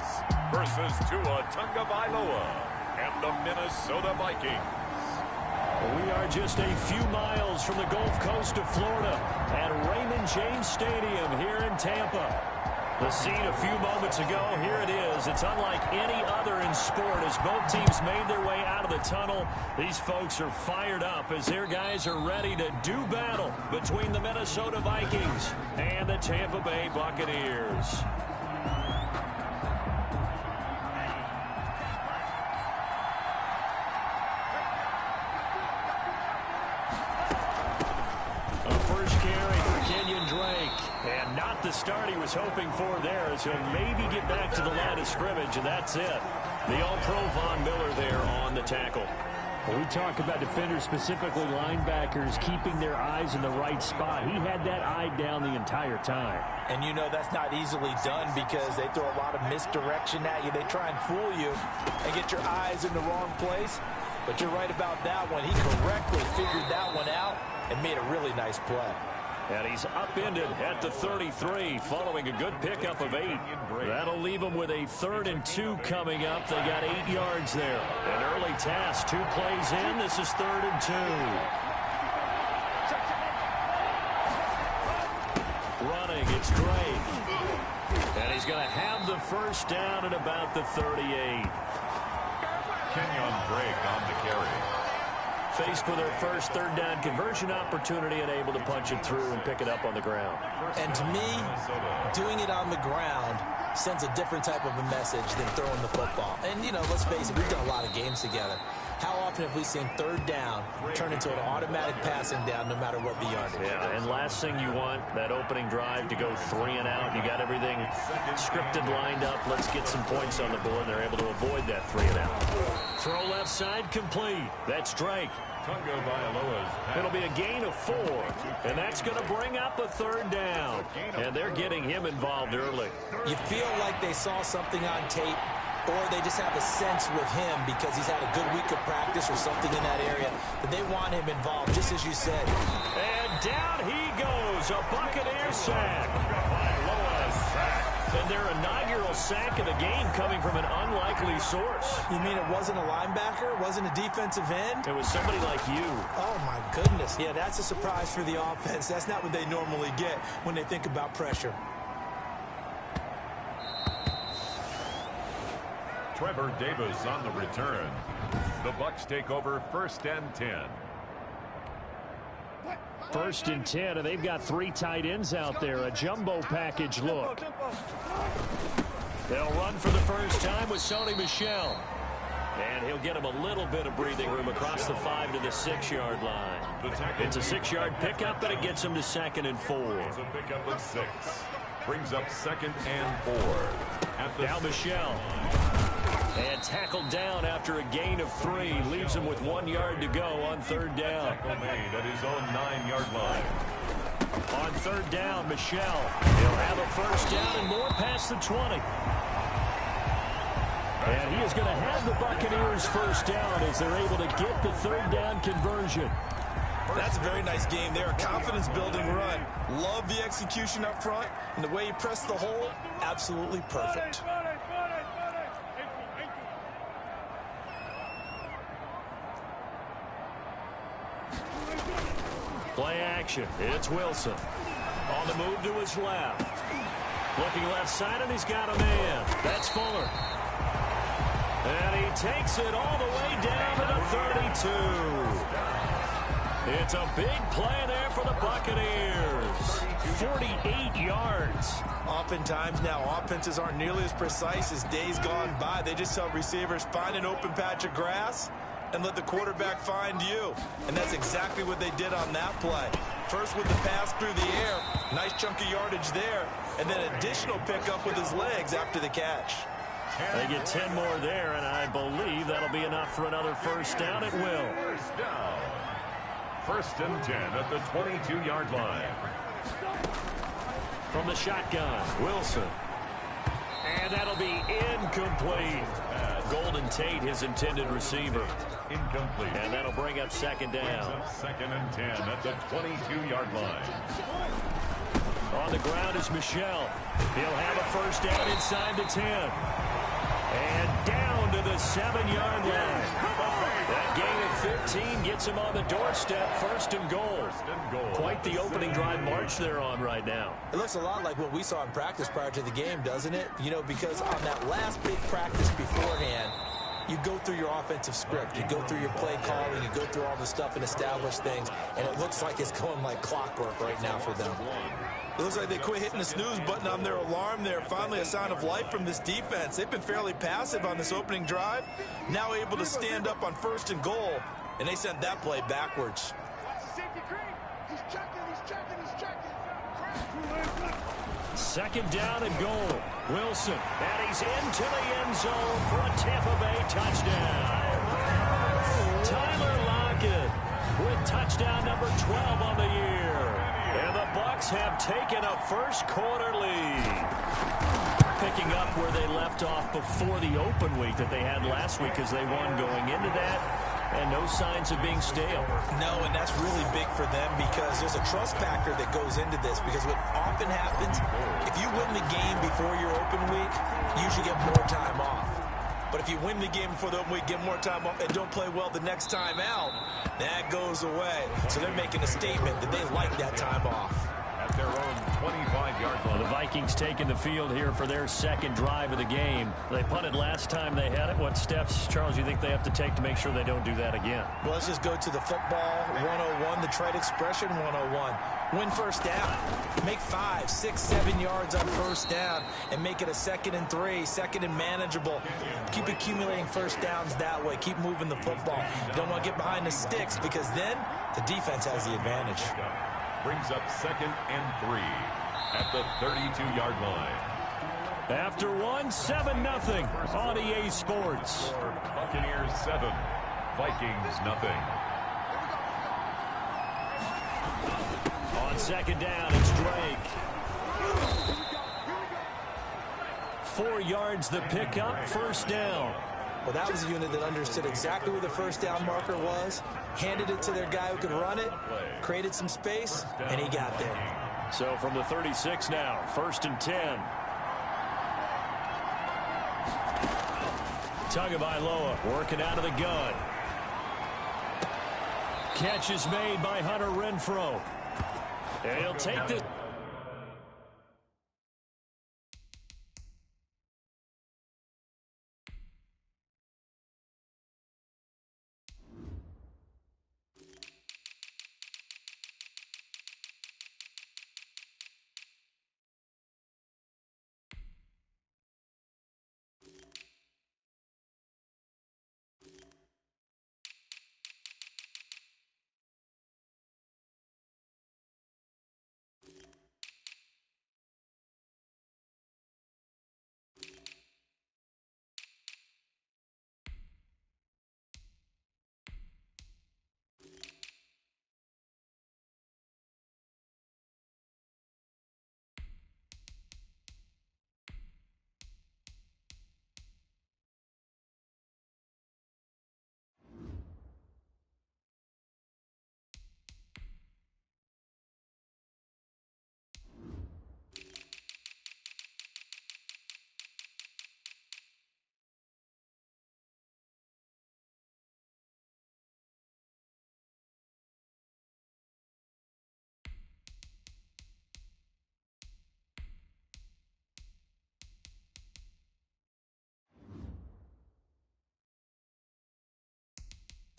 versus Tua Tagovailoa and the Minnesota Vikings. We are just a few miles from the Gulf Coast of Florida at Raymond James Stadium here in Tampa. The scene a few moments ago, here it is. It's unlike any other in sport as both teams made their way out of the tunnel. These folks are fired up as their guys are ready to do battle between the Minnesota Vikings and the Tampa Bay Buccaneers. And not the start he was hoping for there, as he'll maybe get back to the line of scrimmage, and that's it. The All-Pro Von Miller there on the tackle. Well, we talk about defenders, specifically linebackers, keeping their eyes in the right spot. He had that eye down the entire time. And you know that's not easily done because they throw a lot of misdirection at you. They try and fool you and get your eyes in the wrong place. But you're right about that one. He correctly figured that one out and made a really nice play. And he's upended at the 33 following a good pickup of 8. That'll leave him with a 3rd and 2 coming up. They got 8 yards there. An early task, 2 plays in. This is 3rd and 2. Running, it's Drake. And he's going to have the first down at about the 38. Kenyon Drake on the carry. Faced with their first 3rd down conversion opportunity and able to punch it through and pick it up on the ground. And to me, doing it on the ground sends a different type of a message than throwing the football. And, you know, let's face it, we've done a lot of games together. How often have we seen third down turn into an automatic passing down no matter what the yardage? Yeah, and last thing you want, that opening drive to go 3 and out. You got everything scripted, lined up. Let's get some points on the board. They're able to avoid that 3 and out. Throw left side complete. That's Drake. It'll be a gain of 4, and that's going to bring up a third down. And they're getting him involved early. You feel like they saw something on tape, or they just have a sense with him because he's had a good week of practice or something in that area that they want him involved, just as you said. And down he goes, a Buccaneer sack. And their inaugural sack of the game coming from an unlikely source. You mean it wasn't a linebacker? It wasn't a defensive end? It was somebody like you. Oh, my goodness. Yeah, that's a surprise for the offense. That's not what they normally get when they think about pressure. Trevor Davis on the return. The Bucs take over 1st and 10. 1st and 10, and they've got 3 tight ends out there. A jumbo package look. They'll run for the first time with Sony Michel. And he'll get him a little bit of breathing room across the 5 to the 6-yard line. It's a 6-yard pickup, and it gets him to 2nd and 4. It's a pickup of 6. Brings up 2nd and 4. Now Michel. And tackled down after a gain of 3. Leaves him with 1 yard to go on 3rd down. Tackle made at his own 9-yard line. On 3rd down, Michel. He'll have a first down and more past the 20. And he is going to have the Buccaneers first down as they're able to get the 3rd down conversion. That's a very nice game there. A confidence-building run. Love the execution up front. And the way he pressed the hole, absolutely perfect. Play action. It's Wilson. On the move to his left. Looking left side, and he's got a man. That's Fuller. And he takes it all the way down to the 32. It's a big play there for the Buccaneers. 48 yards. Oftentimes now, offenses aren't nearly as precise as days gone by. They just tell receivers, find an open patch of grass and let the quarterback find you. And that's exactly what they did on that play. First with the pass through the air, nice chunk of yardage there, and then additional pickup with his legs after the catch. They get 10 more there, and I believe that'll be enough for another first down. It will. First down. 1st and 10 at the 22-yard line. From the shotgun, Wilson. And that'll be incomplete. Golden Tate, his intended receiver. Incomplete. And that'll bring up 2nd down. 2nd and 10 at the 22-yard line. On the ground is Michel. He'll have a first down inside the 10. And down to the 7-yard line. That gain of 15 gets him on the doorstep. 1st and goal. Quite the opening drive march they're on right now. It looks a lot like what we saw in practice prior to the game, doesn't it? You know, because on that last big practice beforehand, you go through your offensive script, you go through your play calling, you go through all the stuff and establish things, and it looks like it's going like clockwork right now for them. It looks like they quit hitting the snooze button on their alarm there. Finally a sign of life from this defense. They've been fairly passive on this opening drive, now able to stand up on 1st and goal, and they sent that play backwards. He's checking. 2nd down and goal. Wilson, and he's into the end zone for a Tampa Bay touchdown. Tyler Lockett with touchdown number 12 on the year. And the Bucs have taken a first-quarter lead. Picking up where they left off before the open week that they had last week as they won going into that. And no signs of being stale. No, and that's really big for them because there's a trust factor that goes into this. Because what often happens, if you win the game before your open week, you usually get more time off. But if you win the game before the open week, get more time off, and don't play well the next time out, that goes away. So they're making a statement that they like that time off. At their own 25 25-yard line. The Vikings taking the field here for their second drive of the game. They punted last time they had it. What steps, Charles, you think they have to take to make sure they don't do that again? Well, let's just go to the football 101, the trade expression 101. Win first down. Make 5, 6, 7 yards on first down and make it a 2nd and 3, 2nd and manageable. Keep accumulating first downs that way. Keep moving the football. You don't want to get behind the sticks because then the defense has the advantage. Brings up 2nd and 3 at the 32-yard line. After 7-0 on EA Sports. Buccaneers 7, Vikings nothing. On second down, it's Drake. 4 yards the pickup, first down. Well, that was a unit that understood exactly where the first down marker was, handed it to their guy who could run it, created some space, and he got there. So from the 36 now, 1st and 10. Tagovailoa working out of the gun. Catch is made by Hunter Renfrow. And he'll take this.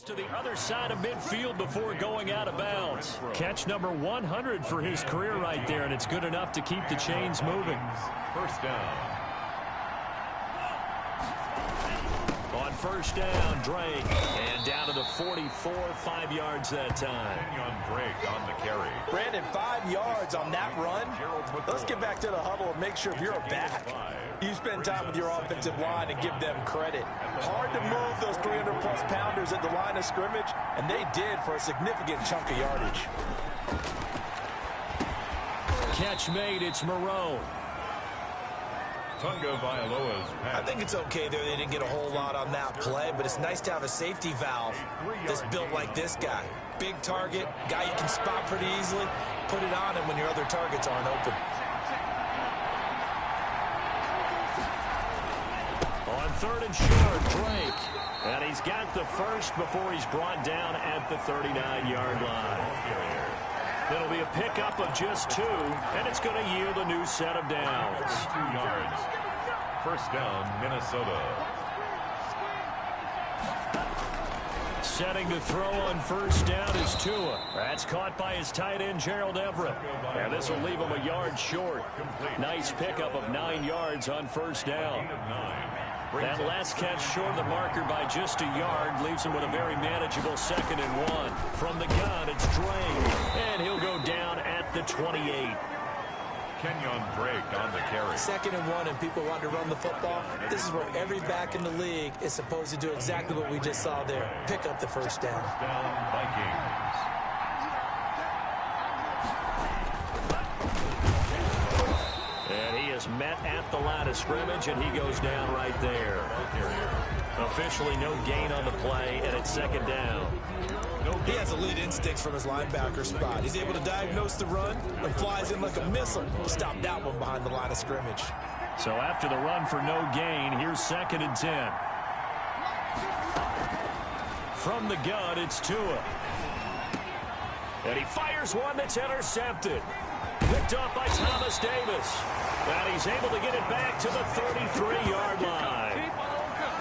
To the other side of midfield before going out of bounds. Catch number 100 for his career right there, and it's good enough to keep the chains moving. First down. On first down, Drake. And down to the 44, 5 yards that time. Kenyon Drake on the carry. Brandon, 5 yards on that run. Let's get back to the huddle and make sure if you're back, you spend time with your offensive line and give them credit. Hard to move those 300-plus pounders at the line of scrimmage, and they did for a significant chunk of yardage. Catch made, it's Moreau. Tagovailoa's pass. I think it's okay there. They didn't get a whole lot on that play, but it's nice to have a safety valve that's built like this guy. Big target, guy you can spot pretty easily. Put it on him when your other targets aren't open. On 3rd and short, Drake. And he's got the first before he's brought down at the 39-yard line. It'll be a pickup of just 2, and it's going to yield a new set of downs. 2 yards. First down, Minnesota. Setting to throw on first down is Tua. That's caught by his tight end, Gerald Everett. And this will leave him a yard short. Nice pickup of 9 yards on first down. That last catch short of the marker by just a yard leaves him with a very manageable 2nd and 1. From the gun, it's Drake, and he'll go down at the 28. Kenyon Drake on the carry. 2nd and 1, and people want to run the football. This is where every back in the league is supposed to do exactly what we just saw there. Pick up the first down. First down, Vikings. Met at the line of scrimmage, and he goes down right there. Officially no gain on the play, and it's 2nd down. He has elite instincts from his linebacker spot. He's able to diagnose the run and flies in like a missile to stop that one behind the line of scrimmage. So after the run for no gain, here's 2nd and 10. From the gun, it's Tua. And he fires one that's intercepted. Picked off by Thomas Davis. And he's able to get it back to the 33-yard line.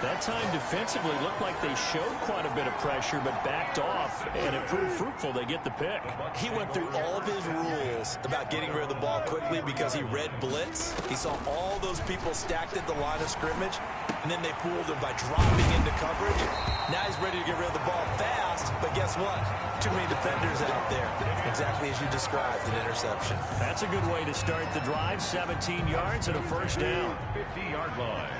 That time defensively looked like they showed quite a bit of pressure but backed off, and it proved fruitful. They get the pick. He went through all of his rules about getting rid of the ball quickly because he read blitz. He saw all those people stacked at the line of scrimmage, and then they fooled him by dropping into coverage. Now he's ready to get rid of the ball fast, but guess what? Too many defenders out there. Exactly as you described, an interception. That's a good way to start the drive. 17 yards and a first down. 50-yard line.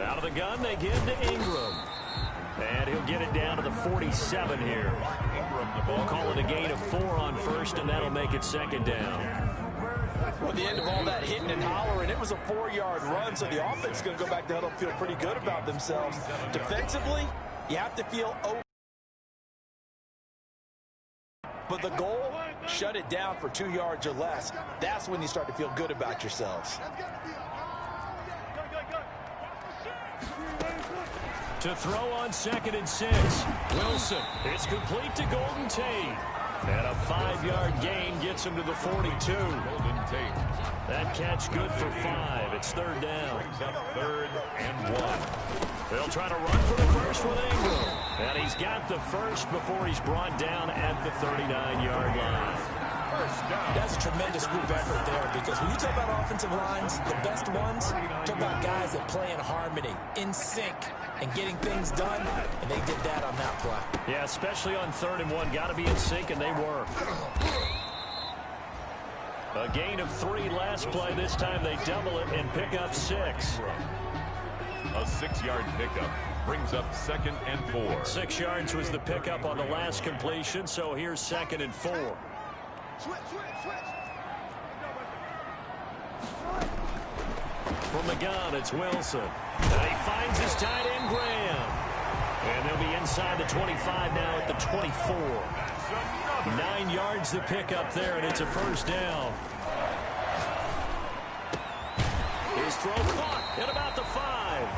Out of the gun, they give to Ingram. And he'll get it down to the 47 here. Ingram, the ball. Call it a gain of 4 on first, and that'll make it second down. Well, at the end of all that hitting and hollering, it was a 4-yard run, so the offense is going to go back to huddle and feel pretty good about themselves. Defensively, you have to feel over. But the goal, shut it down for 2 yards or less. That's when you start to feel good about yourselves. To throw on 2nd and 6. Wilson. It's complete to Golden Tate. And a 5-yard gain gets him to the 42. Golden Tate. That catch good for 5. It's third down. Brings up 3rd and 1. They'll try to run for the first with Ingram. And he's got the first before he's brought down at the 39-yard line. That's a tremendous group effort there, because when you talk about offensive lines, the best ones, talk about guys that play in harmony, in sync, and getting things done, and they did that on that play. Yeah, especially on 3rd and 1. Got to be in sync, and they were. A gain of 3 last play. This time they double it and pick up 6. A 6-yard pickup brings up 2nd and 4. 6 yards was the pickup on the last completion, so here's 2nd and 4. From the gun, it's Wilson. And he finds his tight end, Graham. And they'll be inside the 25 now at the 24. 9 yards the pickup there, and it's a first down. His throw caught at about the 5.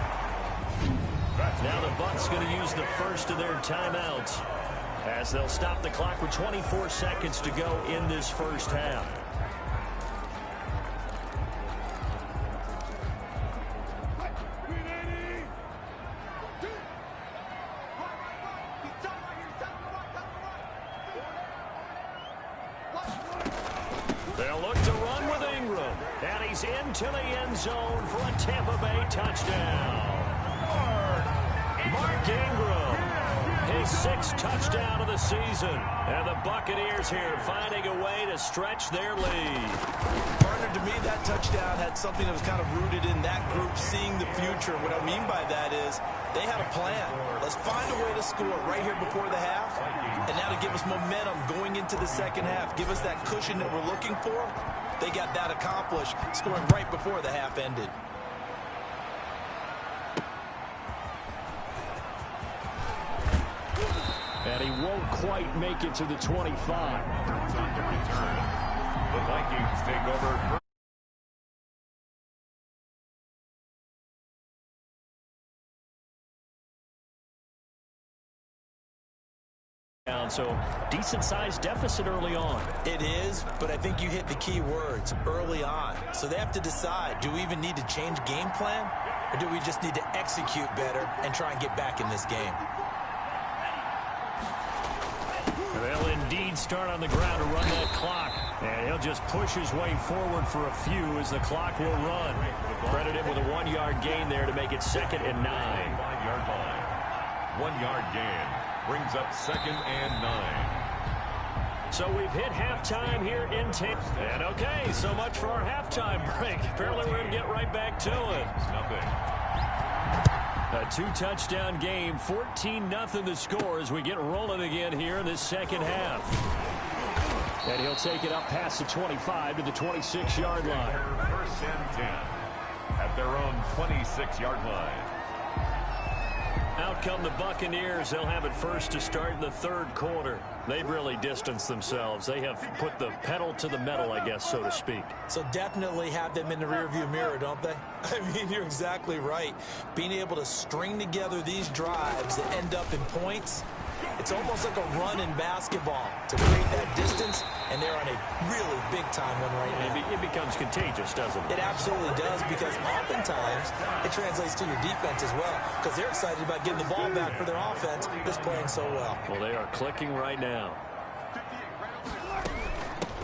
Now the Bucs going to use the first of their timeouts, as they'll stop the clock with 24 seconds to go in this first half. They'll look to run with Ingram, and he's into the end zone for a Tampa Bay touchdown. Mark Ingram, his 6th touchdown of the season. And the Buccaneers here finding a way to stretch their lead. Partner, to me, that touchdown had something that was kind of rooted in that group seeing the future. What I mean by that is they had a plan. Let's find a way to score right here before the half. And now to give us momentum going into the second half, give us that cushion that we're looking for. They got that accomplished, scoring right before the half ended. And he won't quite make it to the 25. On the return, the Vikings take over. So decent-sized deficit early on. It is, but I think you hit the key words early on. So they have to decide, do we even need to change game plan, or do we just need to execute better and try and get back in this game? They'll indeed start on the ground to run that clock. And he'll just push his way forward for a few as the clock will run. Credited with a 1-yard gain there to make it 2nd and 9. 5-yard line. 1-yard gain brings up 2nd and 9. So we've hit halftime here in Tampa. And okay, so much for our halftime break. Apparently we're going to get right back to it. Nothing. A 2-touchdown game, 14-0 the score as we get rolling again here in this second half. And he'll take it up past the 25 to the 26-yard line. 1st and 10 at their own 26-yard line. Out come the Buccaneers. They'll have it first to start in the third quarter. They've really distanced themselves. They have put the pedal to the metal, I guess, so to speak. So definitely have them in the rearview mirror, don't they? I mean, you're exactly right. Being able to string together these drives that end up in points, it's almost like a run in basketball to create that distance, and they're on a really big-time one right now. It becomes contagious, doesn't it? It absolutely does, because oftentimes it translates to your defense as well, because they're excited about getting the ball back for their offense that's playing so well. Well, they are clicking right now.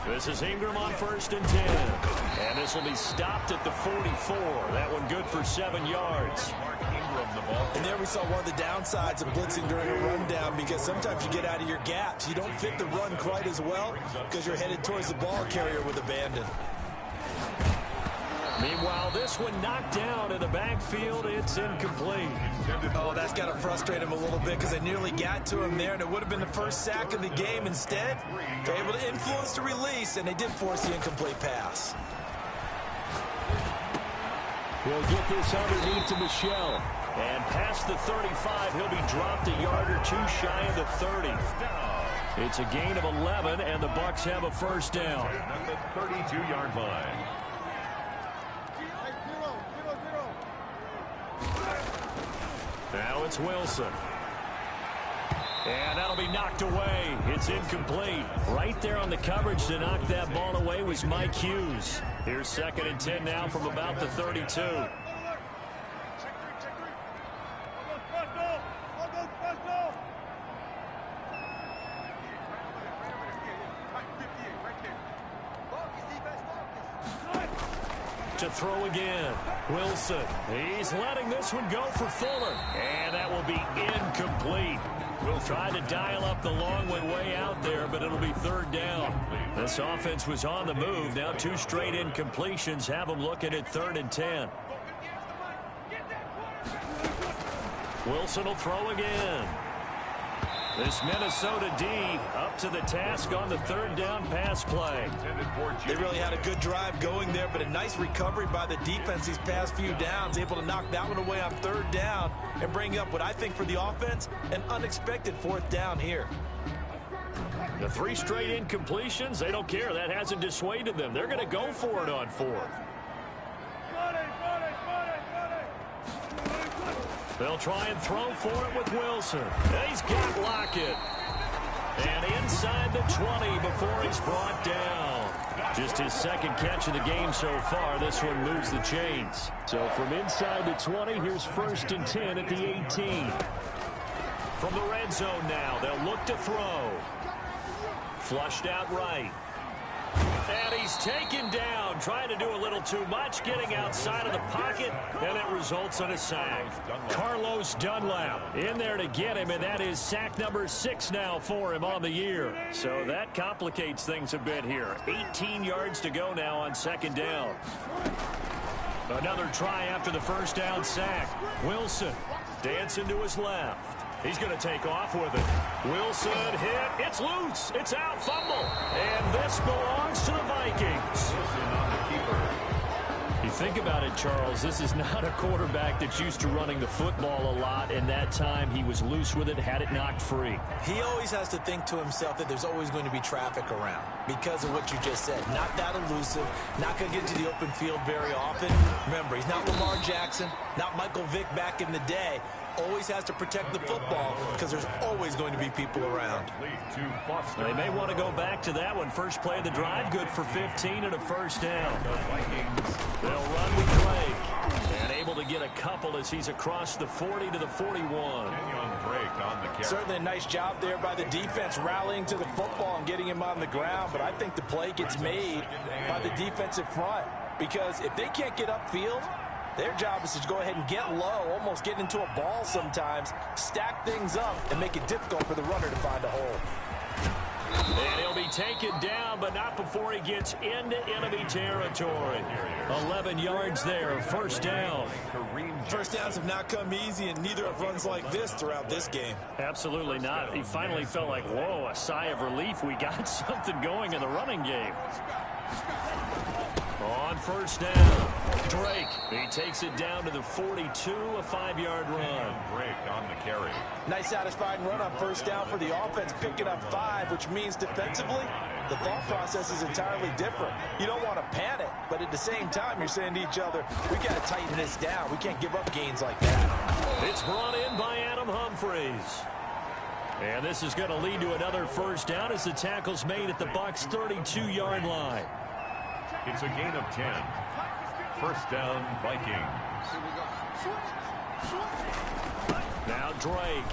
This is Ingram on 1st and 10. And this will be stopped at the 44. That one good for 7 yards. And there we saw one of the downsides of blitzing during a rundown, because sometimes you get out of your gaps. You don't fit the run quite as well because you're headed towards the ball carrier with abandon. Meanwhile, this one knocked down in the backfield. It's incomplete. Oh, that's got to frustrate him a little bit, because they nearly got to him there, and it would have been the first sack of the game. Instead, they're able to influence the release, and they did force the incomplete pass. He'll get this underneath to Michelle. And past the 35, he'll be dropped a yard or two shy of the 30. It's a gain of 11, and the Bucs have a first down. At the 32-yard line. Now it's Wilson. And that'll be knocked away. It's incomplete. Right there on the coverage to knock that ball away was Mike Hughes. Here's 2nd and 10 now from about the 32. To throw again. Wilson. He's letting this one go for Fuller. And that will be incomplete. We'll try to dial up the long way out there, but it'll be 3rd down. This offense was on the move. Now 2 straight incompletions have them looking at 3rd and 10. Wilson will throw again. This Minnesota D up to the task on the 3rd down pass play. They really had a good drive going there, but a nice recovery by the defense these past few downs, able to knock that one away on 3rd down and bring up what I think for the offense, an unexpected 4th down here. The 3 straight incompletions, they don't care. That hasn't dissuaded them. They're going to go for it on 4th. They'll try and throw for it with Wilson. He's got Lockett. And inside the 20 before he's brought down. Just his 2nd catch of the game so far. This one moves the chains. So from inside the 20, here's 1st and 10 at the 18. From the red zone now, they'll look to throw. Flushed out right. And he's taken down, trying to do a little too much, getting outside of the pocket, and it results in a sack. Carlos Dunlap in there to get him, and that is sack number 6 now for him on the year. So that complicates things a bit here. 18 yards to go now on 2nd down. Another try after the 1st down sack. Wilson dancing to his left. He's going to take off with it. Wilson hit. It's loose. It's out. Fumble. And this belongs to the Vikings. You think about it, Charles, this is not a quarterback that's used to running the football a lot, and that time he was loose with it, had it knocked free. He always has to think to himself that there's always going to be traffic around because of what you just said. Not that elusive, not going to get into the open field very often. Remember, he's not Lamar Jackson, not Michael Vick back in the day. Always has to protect the football because there's always going to be people around. They may want to go back to that one. First play of the drive, good for 15 and a 1st down. They'll run with Drake. And able to get a couple as he's across the 40 to the 41. Certainly a nice job there by the defense rallying to the football and getting him on the ground. But I think the play gets made by the defensive front, because if they can't get upfield, their job is to go ahead and get low, almost get into a ball sometimes, stack things up, and make it difficult for the runner to find a hole. And he'll be taken down, but not before he gets into enemy territory. 11 yards there, 1st down. First downs have not come easy, and neither have runs like this throughout this game. Absolutely not. He finally felt like, whoa, a sigh of relief. We got something going in the running game. On 1st down. Drake, he takes it down to the 42, a 5-yard run. Drake on the carry. Nice satisfying run on first down for the offense, picking up 5, which means defensively, the thought process is entirely different. You don't want to panic, but at the same time, you're saying to each other, we got to tighten this down. We can't give up gains like that. It's brought in by Adam Humphries. And this is going to lead to another first down as the tackle's made at the Bucs' 32-yard line. It's a gain of 10. First down, Vikings. Now Drake.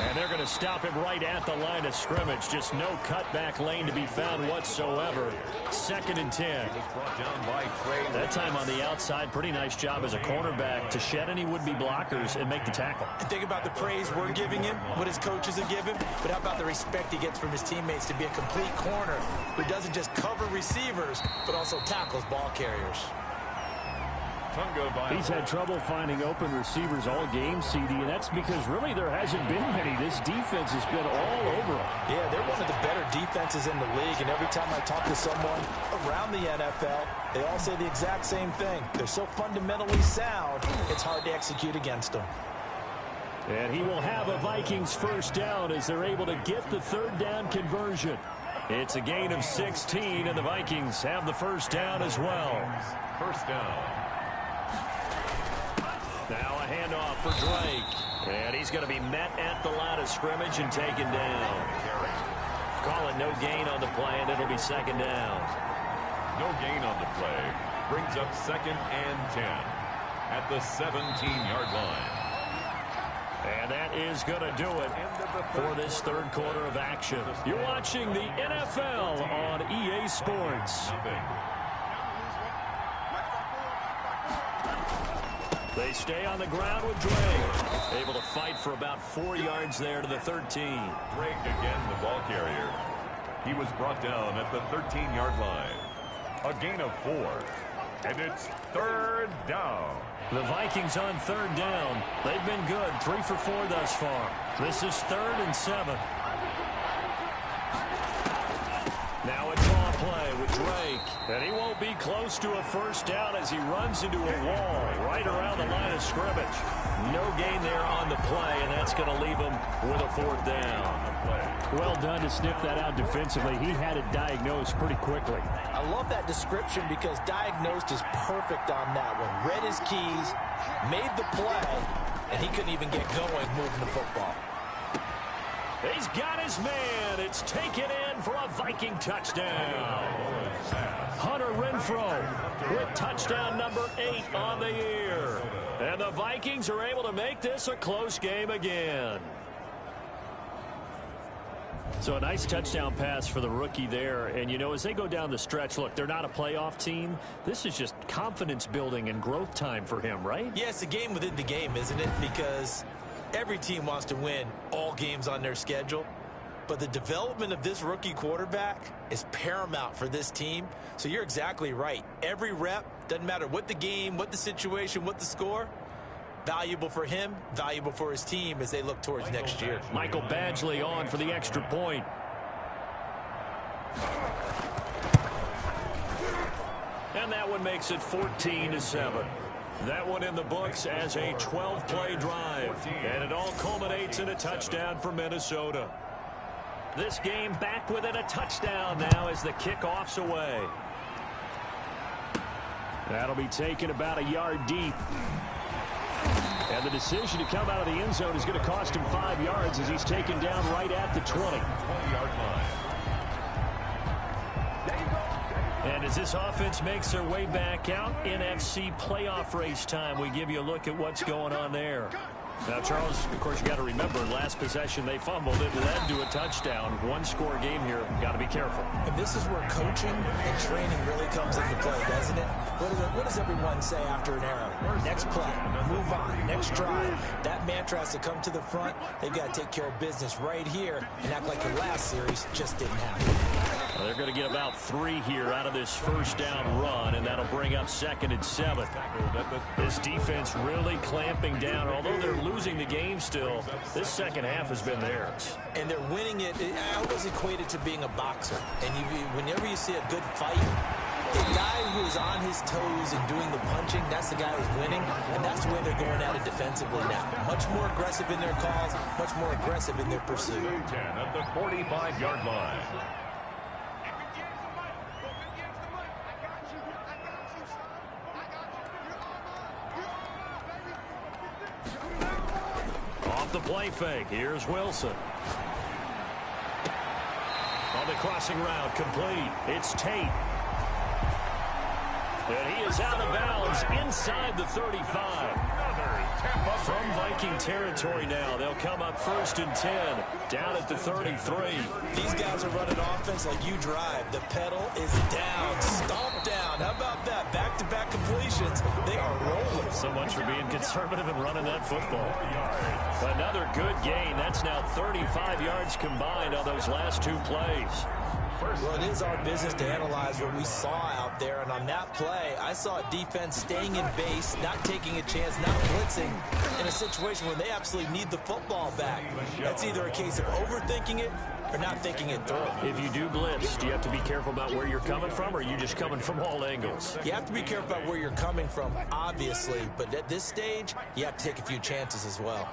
And they're going to stop him right at the line of scrimmage. Just no cutback lane to be found whatsoever. 2nd and 10. That time on the outside, pretty nice job as a cornerback to shed any would-be blockers and make the tackle. Think about the praise we're giving him, what his coaches are giving, but how about the respect he gets from his teammates to be a complete corner who doesn't just cover receivers, but also tackles ball carriers. He's had trouble finding open receivers all game, CD, and that's because really there hasn't been many. This defense has been all over them. Yeah, they're one of the better defenses in the league, and every time I talk to someone around the NFL, they all say the exact same thing. They're so fundamentally sound, it's hard to execute against them. And he will have a Vikings first down as they're able to get the 3rd down conversion. It's a gain of 16, and the Vikings have the first down as well. First down. Now a handoff for Drake. And he's going to be met at the line of scrimmage and taken down. Call it no gain on the play, and it'll be 2nd down. No gain on the play. Brings up 2nd and 10 at the 17-yard line. And that is going to do it for this 3rd quarter of action. You're watching the NFL on EA Sports. They stay on the ground with Drake. Able to fight for about 4 yards there to the 13. Drake again, the ball carrier. He was brought down at the 13-yard line. A gain of 4. And it's 3rd down. The Vikings on 3rd down. They've been good. 3 for 4 thus far. This is 3rd and 7. Now a draw play with Drake. And he won't be close to a first down as he runs into a wall right around the line of scrimmage. No gain there on the play, and that's going to leave him with a 4th down. Well done to sniff that out defensively. He had it diagnosed pretty quickly. I love that description because diagnosed is perfect on that one. Read his keys, made the play, and he couldn't even get going moving the football. He's got his man. It's taken in for a Viking touchdown. Hunter Renfrow with touchdown number 8 on the year. And the Vikings are able to make this a close game again. So a nice touchdown pass for the rookie there. And, you know, as they go down the stretch, look, they're not a playoff team. This is just confidence building and growth time for him, right? Yeah, it's a game within the game, isn't it? Because every team wants to win all games on their schedule. But the development of this rookie quarterback is paramount for this team. So you're exactly right. Every rep, doesn't matter what the game, what the situation, what the score, valuable for him, valuable for his team as they look towards next year. Michael Badgley on for the extra point. And that one makes it 14-7. That one in the books as a 12-play drive. And it all culminates in a touchdown for Minnesota. This game back within a touchdown now as the kickoff's away. That'll be taken about a yard deep. And the decision to come out of the end zone is going to cost him 5 yards as he's taken down right at the 20-yard line. And as this offense makes their way back out, NFC playoff race time, we give you a look at what's going on there. Now, Charles, of course, you got to remember, last possession they fumbled it, but that to a touchdown. One-score game here. Got to be careful. And this is where coaching and training really comes into play, doesn't it? What does everyone say after an error? Next play, move on, next drive. That mantra has to come to the front. They've got to take care of business right here and act like the last series just didn't happen. Well, they're going to get about 3 here out of this first down run, and that'll bring up 2nd and 7. This defense really clamping down. Although they're losing the game still, this second half has been theirs. And they're winning it. I always equate it to being a boxer. And whenever you see a good fight, A guy who is on his toes and doing the punching, that's the guy who's winning, and that's the way they're going at it defensively now. Much more aggressive in their calls, much more aggressive in their pursuit. 10 at the 45-yard line. Off the play fake, here's Wilson. On the crossing route, complete. It's Tate. And he is out of bounds inside the 35. From Viking territory now, they'll come up 1st and 10, down at the 33. These guys are running offense like you drive. The pedal is down, stomp down. How about that? Back-to-back completions. They are rolling. So much for being conservative and running that football. Another good gain. That's now 35 yards combined on those last 2 plays. Well, it is our business to analyze what we saw out there, and on that play, I saw a defense staying in base, not taking a chance, not blitzing, in a situation where they absolutely need the football back. That's either a case of overthinking it or not thinking it through. If you do blitz, do you have to be careful about where you're coming from, or are you just coming from all angles? You have to be careful about where you're coming from, obviously, but at this stage, you have to take a few chances as well.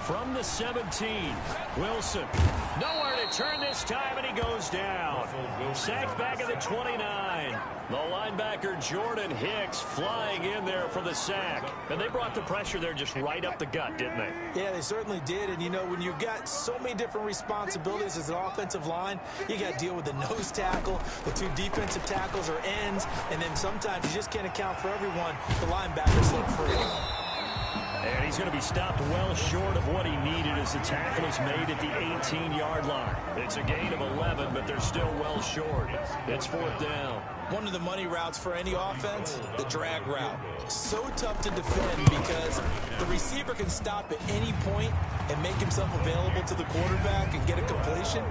From the 17, Wilson. Nowhere to turn this time, and he goes down. Sacked back at the 29. The linebacker Jordan Hicks flying in there for the sack. And they brought the pressure there just right up the gut, didn't they? Yeah, they certainly did. And, you know, when you've got so many different responsibilities as an offensive line, you got to deal with the nose tackle, the 2 defensive tackles or ends, and then sometimes you just can't account for everyone. The linebacker slipped free. And he's going to be stopped well short of what he needed as the tackle is made at the 18-yard line. It's a gain of 11, but they're still well short. It's 4th down. One of the money routes for any offense, the drag route. So tough to defend because the receiver can stop at any point and make himself available to the quarterback and get a completion.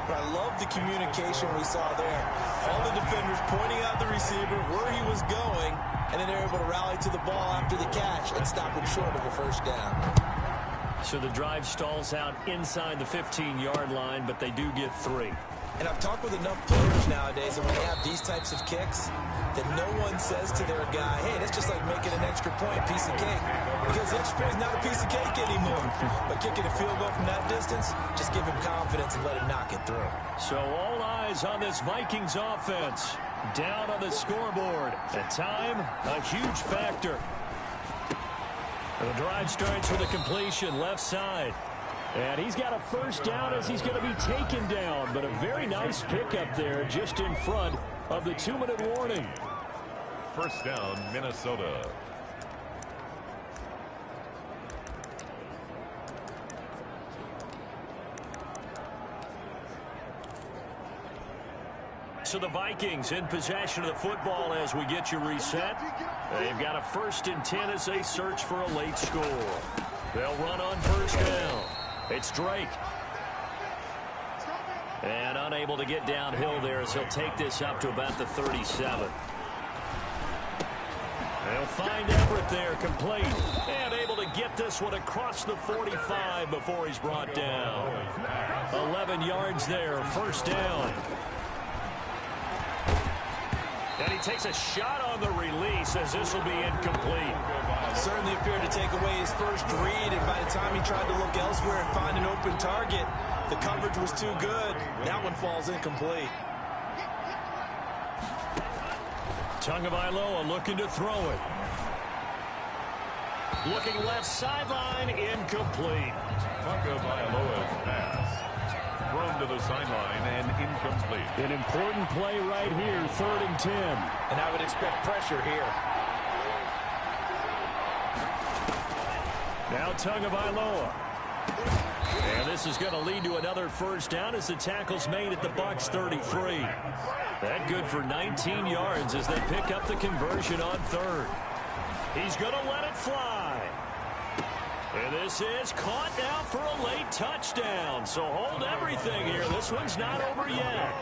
But I love the communication we saw there. All the defenders pointing out the receiver, where he was going, and then they're able to rally to the ball after the catch and stop him short of a 1st down. So the drive stalls out inside the 15-yard line, but they do get 3. And I've talked with enough players nowadays that when they have these types of kicks, that no one says to their guy, hey, that's just like making an extra point, piece of cake. Because the extra point is not a piece of cake anymore. But kicking a field goal from that distance, just give him confidence and let him knock it through. So all eyes on this Vikings offense. Down on the scoreboard. At time, a huge factor. The drive starts with a completion left side. And he's got a 1st down as he's going to be taken down. But a very nice pickup there just in front of the 2-minute warning. 1st down, Minnesota. So the Vikings in possession of the football as we get you reset. They've got a 1st and 10 as they search for a late score. They'll run on 1st down. It's Drake. And unable to get downhill there as he'll take this up to about the 37. They'll find Everett there, complete. And able to get this one across the 45 before he's brought down. 11 yards there, 1st down. And he takes a shot on the release as this will be incomplete. Certainly appeared to take away his 1st read, and by the time he tried to look elsewhere and find an open target, the coverage was too good. That one falls incomplete. Tagovailoa looking to throw it. Looking left sideline, incomplete. Tagovailoa's pass thrown to the sideline and incomplete. An important play right here, 3rd and 10. And I would expect pressure here. Now Tagovailoa. And this is going to lead to another 1st down as the tackle's made at the Bucs 33. That good for 19 yards as they pick up the conversion on 3rd. He's going to let it fly. And this is caught now for a late touchdown. So hold everything here. This one's not over yet.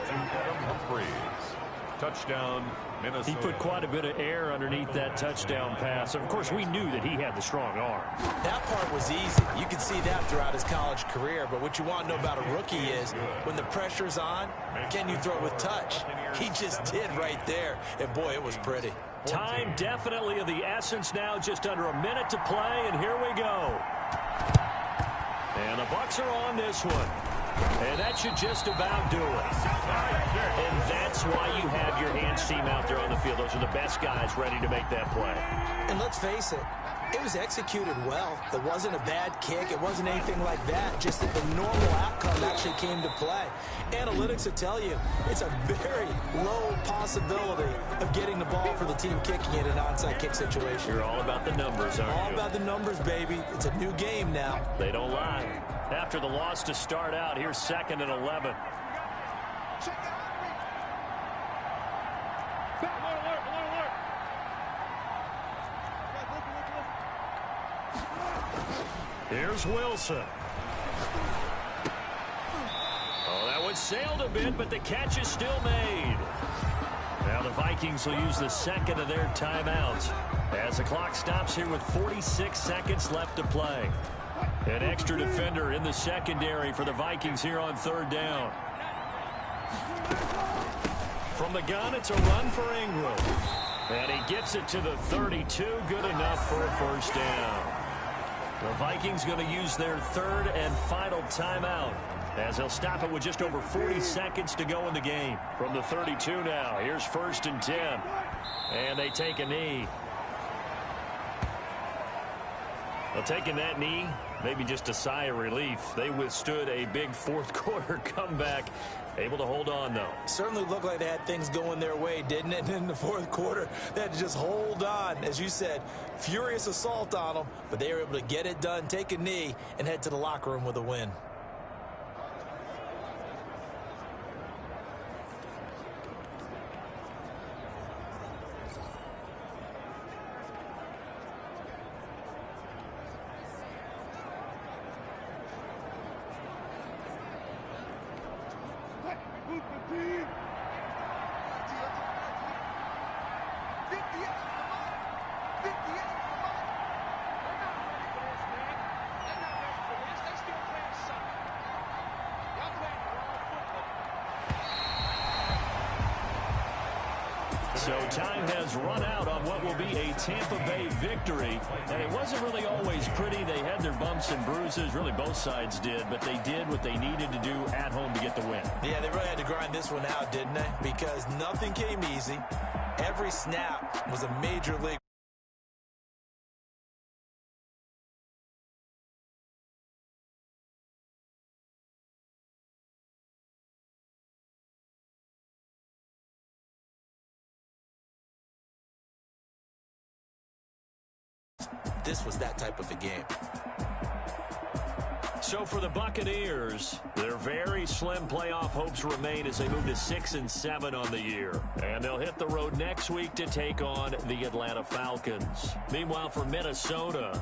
Touchdown, Minnesota. He put quite a bit of air underneath that touchdown pass. Of course, we knew that he had the strong arm. That part was easy. You can see that throughout his college career. But what you want to know about a rookie is when the pressure's on, can you throw with touch? He just did right there. And, boy, it was pretty. Time definitely of the essence now. Just under a minute to play, and here we go. And the Bucs are on this one. And that should just about do it. And that's why you have your hands team out there on the field. Those are the best guys ready to make that play. And let's face it, it was executed well. It wasn't a bad kick. It wasn't anything like that. Just that the normal outcome actually came to play. Analytics will tell you it's a very low possibility of getting the ball for the team kicking it in an onside kick situation. You're all about the numbers, aren't you? All about the numbers, baby. It's a new game now. They don't lie. After the loss to start out, here's 2nd and 11. Here's Wilson. Oh, that one sailed a bit, but the catch is still made. Now the Vikings will use the 2nd of their timeouts as the clock stops here with 46 seconds left to play. An extra defender in the secondary for the Vikings here on 3rd down. From the gun, it's a run for Ingram. And he gets it to the 32. Good enough for a first down. The Vikings going to use their 3rd and final timeout as they'll stop it with just over 40 seconds to go in the game. From the 32 now, here's 1st and 10. And they take a knee. Well, taking that knee, maybe just a sigh of relief. They withstood a big 4th quarter comeback. Able to hold on, though. Certainly looked like they had things going their way, didn't it? In the 4th quarter, they had to just hold on. As you said, furious assault on them, but they were able to get it done, take a knee, and head to the locker room with a win. So time has run out on what will be a Tampa Bay victory. And it wasn't really always pretty. They had their bumps and bruises. Really, both sides did. But they did what they needed to do at home to get the win. Yeah, they really had to grind this one out, didn't they? Because nothing came easy. Every snap was a major league. This was that type of a game. So for the Buccaneers, their very slim playoff hopes remain as they move to 6-7 on the year. And they'll hit the road next week to take on the Atlanta Falcons. Meanwhile, for Minnesota,